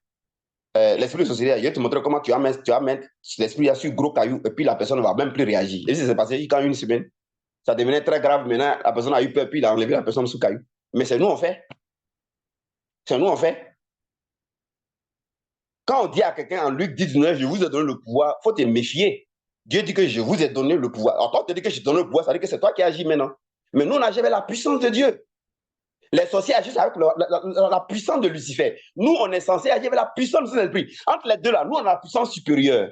L'esprit de sorcellerie, je vais te montrer comment tu vas mettre l'esprit sur gros caillou et puis la personne ne va même plus réagir. Et ça s'est passé quand une semaine, ça devenait très grave. Maintenant, la personne a eu peur, puis il a enlevé la personne sous caillou. Mais c'est nous, on fait. C'est nous, on fait. Quand on dit à quelqu'un en Luc 19, je vous ai donné le pouvoir, il faut te méfier. Dieu dit que je vous ai donné le pouvoir. Alors, quand tu dis que je te donne le pouvoir, ça veut dire que c'est toi qui agis maintenant. Mais nous, on a jamais la puissance de Dieu. Les sorciers agissent avec la puissance de Lucifer. Nous, on est censé agir avec la puissance de Saint-Esprit. Entre les deux, là, nous, on a la puissance supérieure.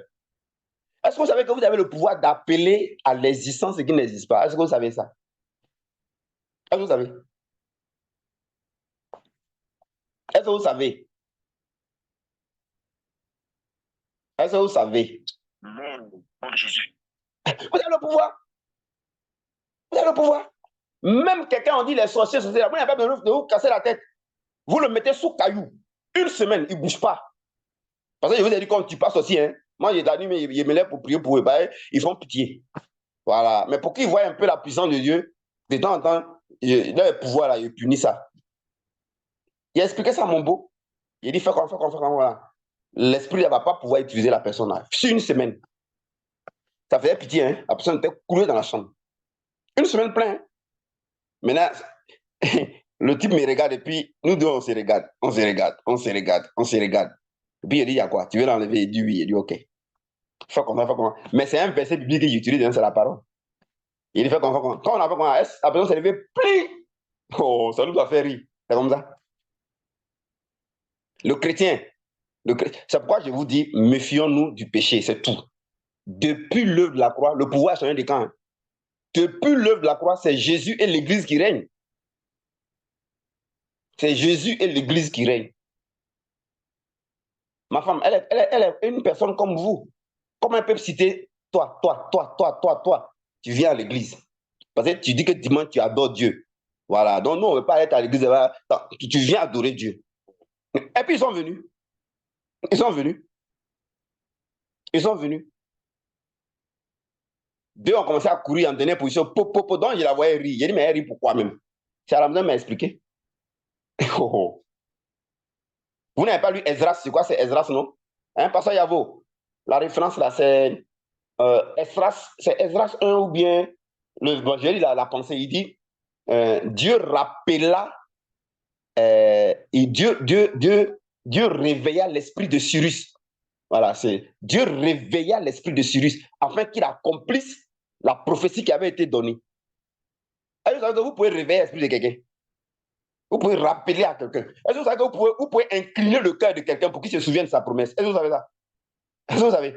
Est-ce que vous savez que vous avez le pouvoir d'appeler à l'existence ce qui n'existe pas? Est-ce que vous savez ça? Est-ce que vous savez? Est-ce que vous savez? Est-ce que vous savez?
Jésus.
Vous avez le pouvoir. Vous avez le pouvoir. Même quelqu'un, on dit les sorciers, vous n'avez pas besoin de vous casser la tête. Vous le mettez sous caillou. Une semaine, il ne bouge pas. Parce que je vous ai dit, quand tu passes aussi, hein, moi, j'ai la nuit, je me lève pour prier pour eux. Ils font pitié. Voilà. Mais pour qu'ils voient un peu la puissance de Dieu, de temps en temps, le pouvoir, là, il punit ça. Il a expliqué ça à mon beau. Il dit, fais comme ça, voilà. L'esprit ne va pas pouvoir utiliser la personne là. Sur une semaine. Ça faisait pitié, hein. La personne était coulée dans la chambre. Une semaine pleine. Hein. Maintenant, le type me regarde et puis nous deux, on se regarde. Et puis il dit, il y a quoi? Tu veux l'enlever? Il dit oui. Il dit, ok. Fais comme ça. Mais c'est un verset biblique que j'utilise, hein, c'est la parole. Il dit, fais comme ça. Quand on a fait comme ça, la personne s'est levée, pli. Oh, ça nous a fait rire. C'est comme ça. Le chrétien, c'est pourquoi je vous dis, méfions-nous du péché, c'est tout. Depuis l'œuvre de la croix, le pouvoir a changé de camp. Hein. Depuis l'œuvre de la croix, c'est Jésus et l'Église qui règnent. C'est Jésus et l'Église qui règnent. Ma femme, elle est une personne comme vous. Comment elle peut citer toi? Tu viens à l'église. Parce que tu dis que dimanche, tu adores Dieu. Voilà. Donc, nous, on ne veut pas être à l'église. Tu viens adorer Dieu. Et puis, ils sont venus. Deux ont commencé à courir en dernière position. Donc, je la voyais rire. J'ai dit, mais elle rit pourquoi même? C'est Alamdan m'a expliqué. Vous n'avez pas lu Esdras? C'est quoi? C'est Esdras, non? Hein, Pasteur Yavo? La référence là, c'est Esdras 1 ou bien je lis la pensée. Il dit Dieu rappela et Dieu réveilla l'esprit de Cyrus. Voilà, c'est Dieu réveilla l'esprit de Cyrus afin qu'il accomplisse la prophétie qui avait été donnée. Est-ce que vous savez que vous pouvez réveiller l'esprit de quelqu'un? Vous pouvez rappeler à quelqu'un. Est-ce que vous savez que vous pouvez incliner le cœur de quelqu'un pour qu'il se souvienne de sa promesse? Est-ce que vous savez ça? Est-ce que vous savez?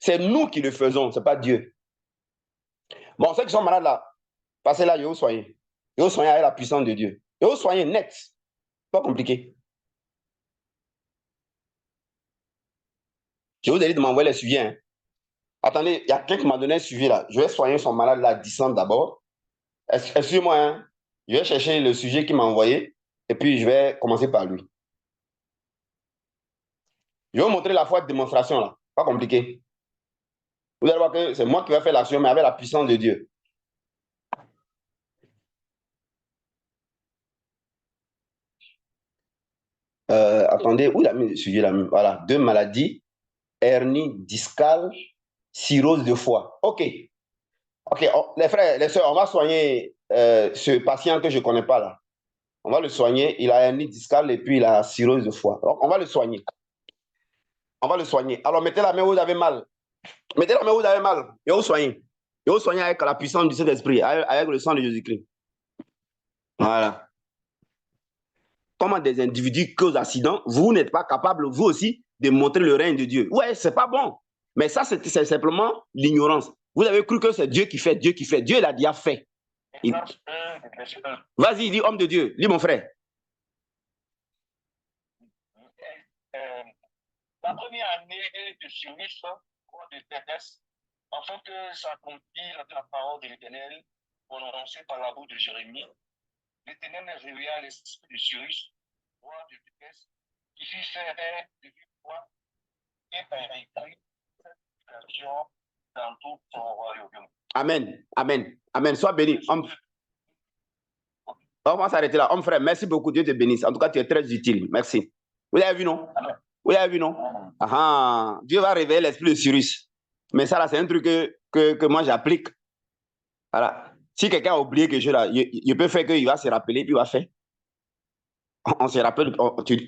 C'est nous qui le faisons, ce n'est pas Dieu. Bon, ceux qui sont malades là, passez là, je vais vous soigner. Je vais vous soigner avec la puissance de Dieu. Je vais vous soigner net. Pas compliqué. Je vous ai dit de m'envoyer les suivis. Hein. Attendez, il y a quelqu'un qui m'a donné un suivi là. Je vais soigner son malade là, disant d'abord. Excusez-moi, hein. Je vais chercher le sujet qu'il m'a envoyé et puis je vais commencer par lui. Je vais vous montrer la foi de démonstration là. Pas compliqué. Vous allez voir que c'est moi qui vais faire l'action, mais avec la puissance de Dieu. Attendez, où il a mis le sujet là? Voilà, 2 maladies, hernie discale, cirrhose de foie. Ok, les frères, les sœurs, on va soigner ce patient que je ne connais pas là. On va le soigner. Il a hernie discale et puis il a cirrhose de foie. Donc, on va le soigner. Alors, mettez la main où vous avez mal. Et vous soignez. Et vous soignez avec la puissance du Saint-Esprit, avec le sang de Jésus-Christ. Voilà. Comment des individus causent accident, vous n'êtes pas capable, vous aussi, de montrer le règne de Dieu. Ouais, c'est pas bon. Mais ça, c'est simplement l'ignorance. Vous avez cru que c'est Dieu qui fait. Dieu l'a déjà fait. Vas-y, dis homme de Dieu. Lis mon frère.
La première année de service, de TDS, afin que s'accomplisse la parole de l'Éternel, prononcée par la bouche de Jérémie, l'Éternel réveilla l'esprit de Cyrus, roi de Tébès, qui fit faire de foi et par écrit dans tout son royaume.
Amen. Sois béni. On va s'arrêter là. Homme frère, merci beaucoup. Dieu te bénisse. En tout cas, tu es très utile. Merci. Vous l'avez vu, non? Dieu va réveiller l'esprit de Cyrus. Mais ça, là, c'est un truc que moi, j'applique. Voilà. Si quelqu'un a oublié quelque chose, là, je peux faire qu'il va se rappeler, puis il va faire. On se rappelle, tu sais,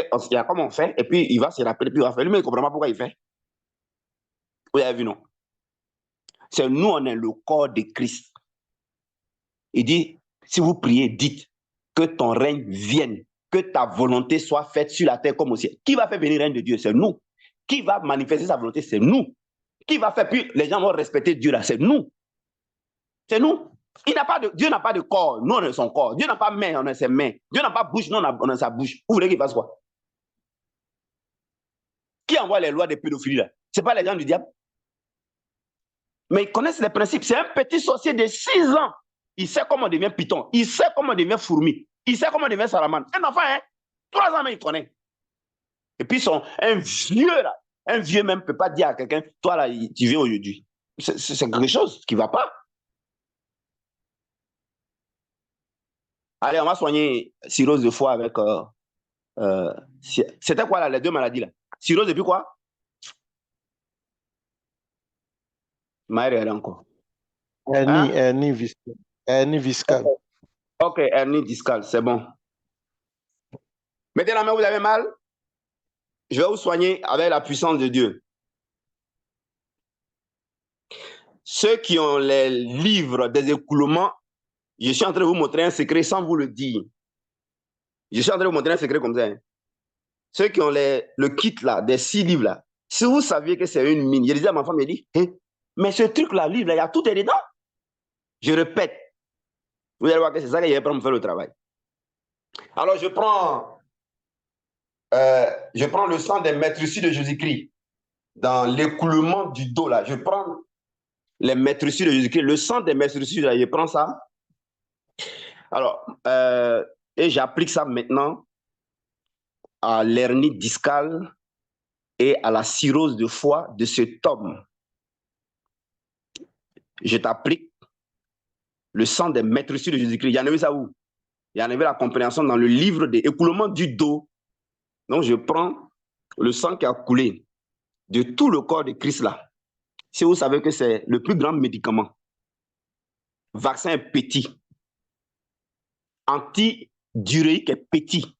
il y a comment on fait, et puis il va se rappeler, puis il va faire. Lui, mais il ne comprend pas pourquoi il fait. Vous avez vu, non? C'est nous, on est le corps de Christ. Il dit, si vous priez, dites que ton règne vienne, que ta volonté soit faite sur la terre comme au ciel. Qui va faire venir le règne de Dieu? C'est nous. Qui va manifester sa volonté? C'est nous. Qui va faire, puis les gens vont respecter Dieu là? C'est nous. C'est nous. Dieu n'a pas de corps, nous on a son corps. Dieu n'a pas main, on a ses mains. Dieu n'a pas bouche, nous on a sa bouche. Vous voulez qu'il fasse quoi? Qui envoie les lois de pédophilie là? Ce n'est pas les gens du diable. Mais ils connaissent les principes. C'est un petit sorcier de 6 ans. Il sait comment on devient python. Il sait comment on devient fourmi. Il sait comment on devient salamandre. Un enfant, hein? 3 ans, mais il connaît. Et puis un vieux là, un vieux même ne peut pas dire à quelqu'un, toi là, tu viens aujourd'hui. C'est quelque chose qui ne va pas. Allez, on va soigner cirrhose de foie avec... c'était quoi là, les 2 maladies là? Cirrhose et puis quoi? Maël est encore.
Hernie viscale.
Ok, hernie discale, c'est bon. Mettez la main, vous avez mal? Je vais vous soigner avec la puissance de Dieu. Ceux qui ont les livres des écoulements, je suis en train de vous montrer un secret sans vous le dire. Je suis en train de vous montrer un secret comme ça. Hein. Ceux qui ont le kit là, des 6 livres là, si vous saviez que c'est une mine, je disais à ma femme, elle dit, hein, mais ce truc là, livre là, il y a tout dedans. Je répète. Vous allez voir que c'est ça que je vais prendre pour faire le travail. Alors je prends le sang des maîtresses de Jésus-Christ dans l'écoulement du dos là. Je prends les maîtresses de Jésus-Christ, le sang des maîtresses là, je prends ça. Alors, et j'applique ça maintenant à l'hernie discale et à la cirrhose de foie de cet homme. Je t'applique le sang des maîtresses de Jésus-Christ. Il y en avait ça où? Il y en avait la compréhension dans le livre des écoulements du dos. Donc, je prends le sang qui a coulé de tout le corps de Christ là. Si vous savez que c'est le plus grand médicament, vaccin est petit, antidiuréique est petit,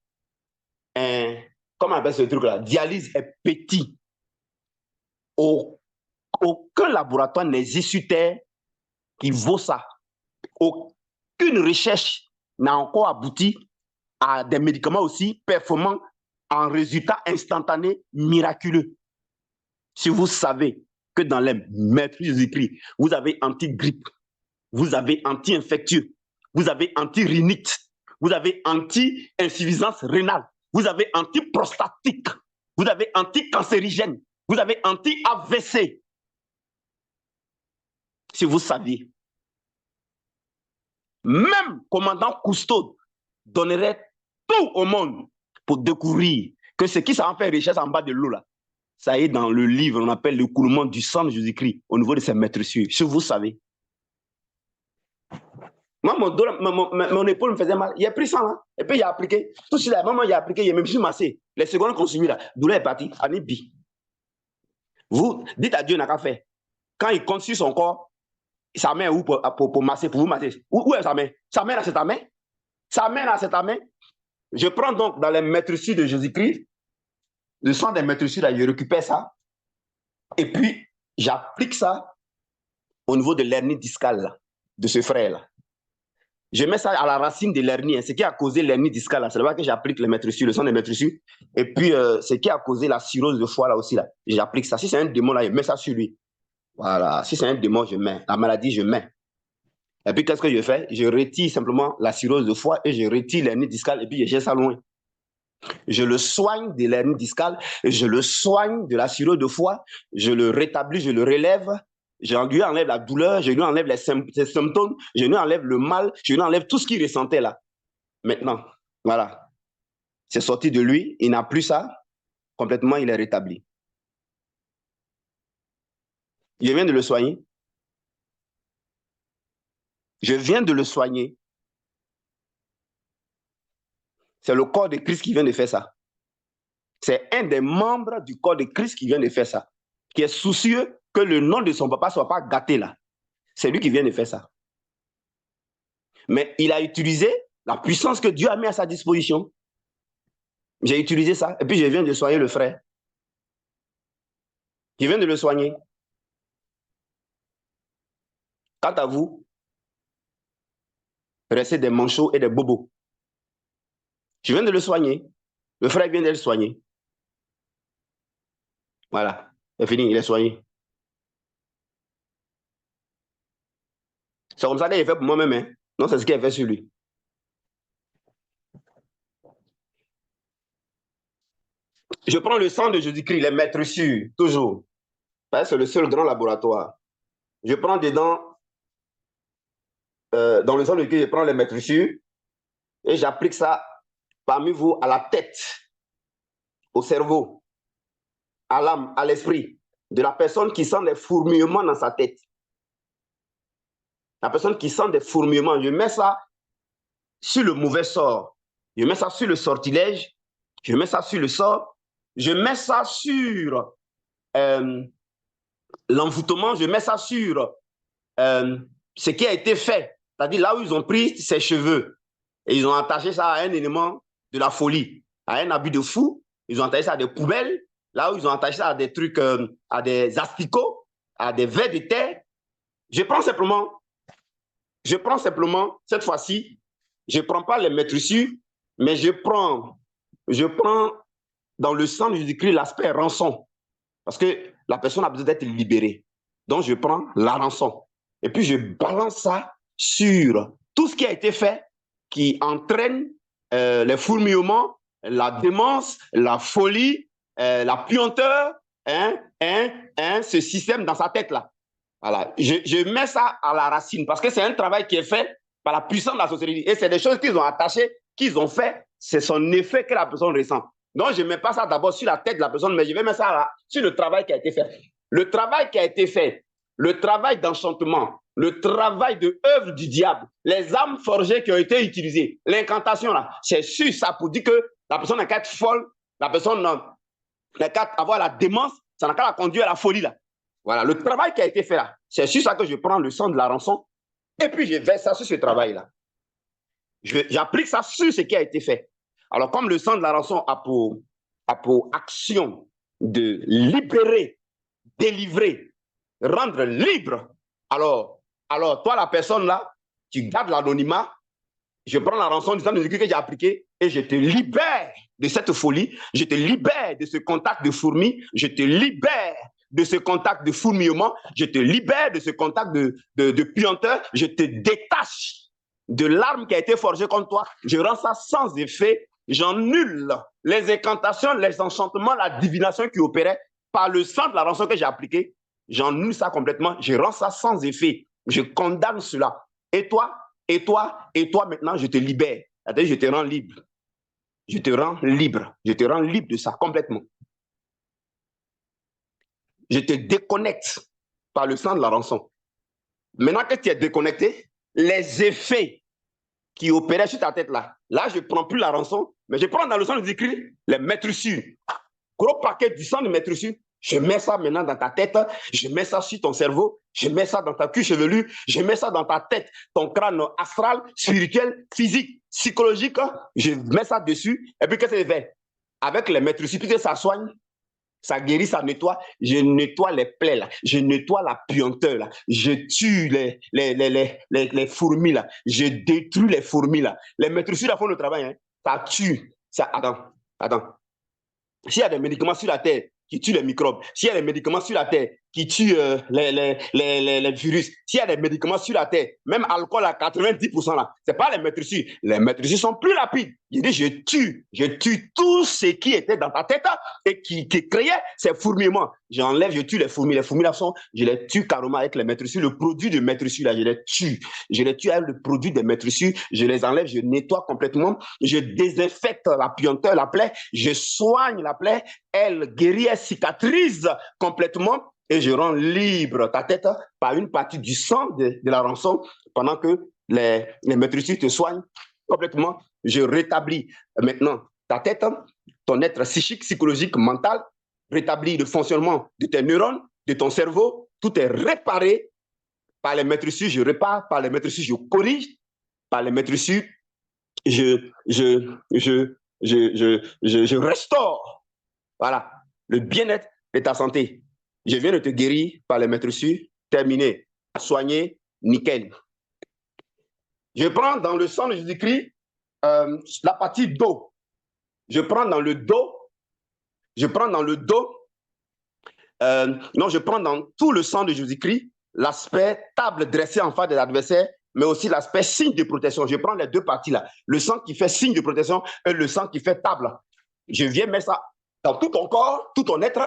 comment on appelle ce truc là? Dialyse est petit. Aucun laboratoire n'existe sur Terre qui vaut ça. Aucune recherche n'a encore abouti à des médicaments aussi performants en résultat instantané miraculeux. Si vous savez que dans les maîtres Jésus-Christ, vous avez anti-grippe, vous avez anti-infectieux, vous avez anti-rhinite, vous avez anti-insuffisance rénale, vous avez anti-prostatique, vous avez anti-cancérigène, vous avez anti-AVC. Si vous saviez, même commandant Cousteau donnerait tout au monde pour découvrir que ce qui s'en fait richesse en bas de l'eau là, ça est dans le livre, on appelle l'écoulement du sang de Jésus-Christ au niveau de ses maîtresses. Si vous savez. Moi, mon épaule me faisait mal. Il a pris ça, là. Et puis il a appliqué. Tout de suite, là, maman, il a appliqué, il a même juste massé. Les secondes qu'on suivi là, douleur est partie. Anibi. Vous, dites à Dieu, n'a qu'à faire. Quand il compte sur son corps, sa main est où pour masser, pour vous masser? Où est sa main? Sa main là, c'est ta main? Sa main là, c'est ta main? Je prends donc dans les maîtresses de Jésus-Christ, le sang des maîtresses là, je récupère ça. Et puis, j'applique ça au niveau de l'hernie discale là, de ce frère là. Je mets ça à la racine de l'hernie, hein, ce qui a causé l'hernie discale là. C'est là que j'applique les maîtresses, le sang des maîtresses. Et puis, ce qui a causé la cirrhose de foie là aussi là, j'applique ça. Si c'est un démon là, je mets ça sur lui. Voilà. Si c'est un démon, je mets. La maladie, je mets. Et puis, qu'est-ce que je fais? Je retire simplement la cirrhose de foie et je retire l'hernie discale et puis je jette ça loin. Je le soigne de l'hernie discale, je le soigne de la cirrhose de foie, je le rétablis, je le relève, je lui enlève la douleur, je lui enlève les symptômes, je lui enlève le mal, je lui enlève tout ce qu'il ressentait là. Maintenant, voilà. C'est sorti de lui, il n'a plus ça, complètement il est rétabli. Je viens de le soigner. Je viens de le soigner. C'est le corps de Christ qui vient de faire ça. C'est un des membres du corps de Christ qui vient de faire ça. Qui est soucieux que le nom de son papa ne soit pas gâté là. C'est lui qui vient de faire ça. Mais il a utilisé la puissance que Dieu a mis à sa disposition. J'ai utilisé ça et puis je viens de soigner le frère. Je viens de le soigner. Quant à vous, rester des manchots et des bobos. Je viens de le soigner. Le frère vient de le soigner. Voilà, c'est fini, il est soigné. C'est comme ça qu'il est fait pour moi-même. Hein. Non, c'est ce qu'il a fait sur lui. Je prends le sang de Jésus-Christ, les maîtres sûrs, toujours. C'est le seul grand laboratoire. Je prends dedans, dans le sang de Jésus-Christ, je prends les maîtres sûrs et j'applique ça parmi vous à la tête, au cerveau, à l'âme, à l'esprit de la personne qui sent des fourmillements dans sa tête. La personne qui sent des fourmillements, je mets ça sur le mauvais sort. Je mets ça sur le sortilège. Je mets ça sur le sort. Je mets ça sur l'envoûtement. Je mets ça sur ce qui a été fait. C'est-à-dire là où ils ont pris ses cheveux et ils ont attaché ça à un élément de la folie, à un habit de fou. Ils ont attaché ça à des poubelles. Là où ils ont attaché ça à des trucs, à des asticots, à des vers de terre. Je prends simplement, cette fois-ci, je ne prends pas les maîtres sûrs, mais je prends dans le sang de Jésus-Christ l'aspect rançon. Parce que la personne a besoin d'être libérée. Donc, je prends la rançon. Et puis, je balance ça sur tout ce qui a été fait qui entraîne les fourmillements, la démence, la folie, la puanteur, ce système dans sa tête-là. Voilà. Je mets ça à la racine parce que c'est un travail qui est fait par la puissance de la sorcellerie. Et c'est des choses qu'ils ont attachées, qu'ils ont fait. C'est son effet que la personne ressent. Donc, je ne mets pas ça d'abord sur la tête de la personne, mais je vais mettre ça là, sur le travail qui a été fait. Le travail qui a été fait, le travail d'enchantement, le travail de œuvre du diable, les armes forgées qui ont été utilisées, l'incantation là, c'est sur ça pour dire que la personne n'a qu'à être folle, la personne n'a qu'à avoir la démence, ça n'a qu'à la conduire à la folie là. Voilà, le travail qui a été fait là, c'est sur ça que je prends le sang de la rançon et puis je verse ça sur ce travail-là. J'applique ça sur ce qui a été fait. Alors, comme le sang de la rançon a pour action de libérer, délivrer, rendre libre, alors toi, la personne là, tu gardes l'anonymat, je prends la rançon du sang de Jésus que j'ai appliqué et je te libère de cette folie, je te libère de ce contact de fourmis, je te libère de ce contact de fourmillement, je te libère de ce contact de puanteur, je te détache de l'arme qui a été forgée contre toi, je rends ça sans effet, j'annule les incantations, les enchantements, la divination qui opérait par le sang de la rançon que j'ai appliqué, j'annule ça complètement, je rends ça sans effet, je condamne cela. Et toi, maintenant, je te libère, c'est-à-dire je te rends libre. Je te rends libre de ça complètement. Je te déconnecte par le sang de la rançon. Maintenant que tu es déconnecté, les effets qui opéraient sur ta tête là, je ne prends plus la rançon, mais je prends dans le sang de Jésus-Christ les maîtres sûrs. Gros paquet du sang de maîtres sûrs, je mets ça maintenant dans ta tête, je mets ça sur ton cerveau, je mets ça dans ta cuisse chevelue, je mets ça dans ta tête, ton crâne astral, spirituel, physique, psychologique, je mets ça dessus, et puis qu'est-ce que je fais? Avec les maîtres sûrs, puisque ça soigne, ça guérit, ça nettoie. Je nettoie les plaies là. Je nettoie la puanteur là. Je tue les fourmis là. Je détruis les fourmis là. Les maîtres sûrs font le travail. Hein. Ça tue. Ça... Attends. S'il y a des médicaments sur la terre qui tuent les microbes, s'il y a des médicaments sur la terre qui tuent les virus, s'il y a des médicaments sur la terre, même alcool à 90% là, ce n'est pas les maîtres sûrs. Les maîtres sûrs sont plus rapides. Il dit, je tue tout ce qui était dans ta tête et qui créait ces fourmillements. J'enlève, je tue les fourmis. Les fourmis là je les tue carrément avec les maîtres sûrs. Le produit de maîtres sûrs là, je les tue. Je les tue avec le produit des maîtres sûrs. Je les enlève, je nettoie complètement. Je désinfecte la puanteur, la plaie. Je soigne la plaie. Elle guérit, elle cicatrise complètement. Et je rends libre ta tête par une partie du sang de la rançon pendant que les maîtres sûrs te soignent complètement. Je rétablis maintenant ta tête, ton être psychique, psychologique, mental, rétablis le fonctionnement de tes neurones, de ton cerveau. Tout est réparé par les maîtres sûrs. Je répare par les maîtres sûrs, je corrige par les maîtres sûrs. Je restaure. Voilà, le bien-être de ta santé. Je viens de te guérir par les maîtres sûrs, terminé, soigné, nickel. Je prends dans le sang de Jésus-Christ la partie dos. Je prends dans le dos. Je prends dans le dos. Non, je prends dans tout le sang de Jésus-Christ l'aspect table dressée en face de l'adversaire, mais aussi l'aspect signe de protection. Je prends les deux parties-là. Le sang qui fait signe de protection et le sang qui fait table. Je viens mettre ça dans tout ton corps, tout ton être,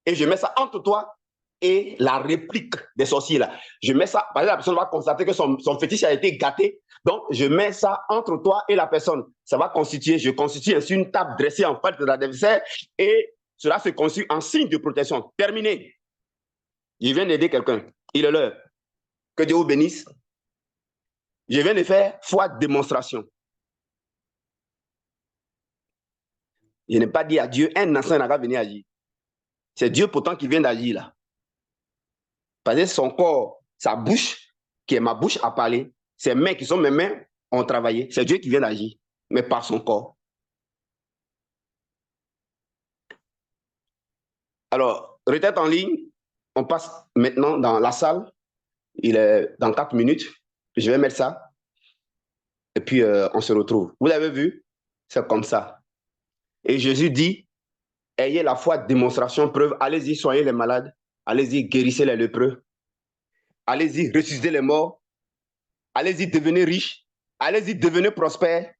et je mets ça entre toi et la réplique des sorciers là. Je mets ça, par exemple, la personne va constater que son fétiche a été gâté. Donc, je mets ça entre toi et la personne. Ça va constituer, je constitue ainsi une table dressée en face de l'adversaire et cela se constitue en signe de protection. Terminé. Je viens d'aider quelqu'un. Il est l'heure. Que Dieu vous bénisse. Je viens de faire foi de démonstration. Je n'ai pas dit à Dieu, un instant, il n'a pas venir agir. C'est Dieu pourtant qui vient d'agir là. Parce que son corps, sa bouche, qui est ma bouche, a parlé. Ses mains, qui sont mes mains, ont travaillé. C'est Dieu qui vient d'agir, mais par son corps. Alors, retraite en ligne, on passe maintenant dans la salle. Il est dans 4 minutes. Je vais mettre ça. Et puis, on se retrouve. Vous avez vu? C'est comme ça. Et Jésus dit, ayez la foi, démonstration, preuve. Allez-y, soignez les malades. Allez-y, guérissez les lépreux. Allez-y, ressuscitez les morts. Allez-y, devenez riches. Allez-y, devenez prospères.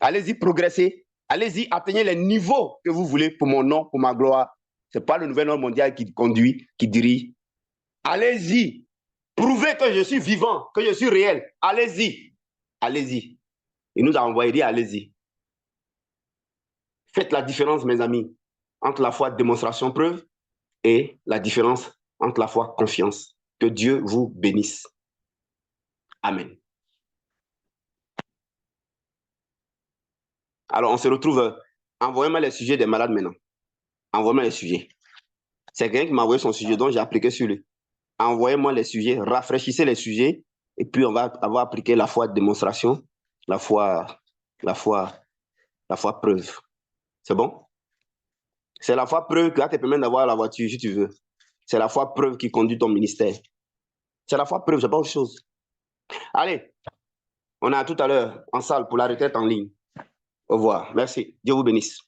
Allez-y, progressez. Allez-y, atteignez les niveaux que vous voulez pour mon nom, pour ma gloire. Ce n'est pas le nouvel ordre mondial qui conduit, qui dirige. Allez-y. Prouvez que je suis vivant, que je suis réel. Allez-y. Allez-y. Il nous a envoyé dire allez-y. Faites la différence, mes amis, entre la foi démonstration preuve et la différence entre la foi confiance. Que Dieu vous bénisse. Amen. Alors, on se retrouve. Envoyez-moi les sujets des malades maintenant. Envoyez-moi les sujets. C'est quelqu'un qui m'a envoyé son sujet, donc j'ai appliqué sur lui. Envoyez-moi les sujets, rafraîchissez les sujets, et puis on va avoir appliqué la foi de démonstration, la foi preuve. C'est bon? C'est la foi preuve qui va te permettre d'avoir la voiture si tu veux. C'est la foi preuve qui conduit ton ministère. C'est la foi preuve, c'est pas autre chose. Allez, on est à tout à l'heure en salle pour la retraite en ligne. Au revoir. Merci. Dieu vous bénisse.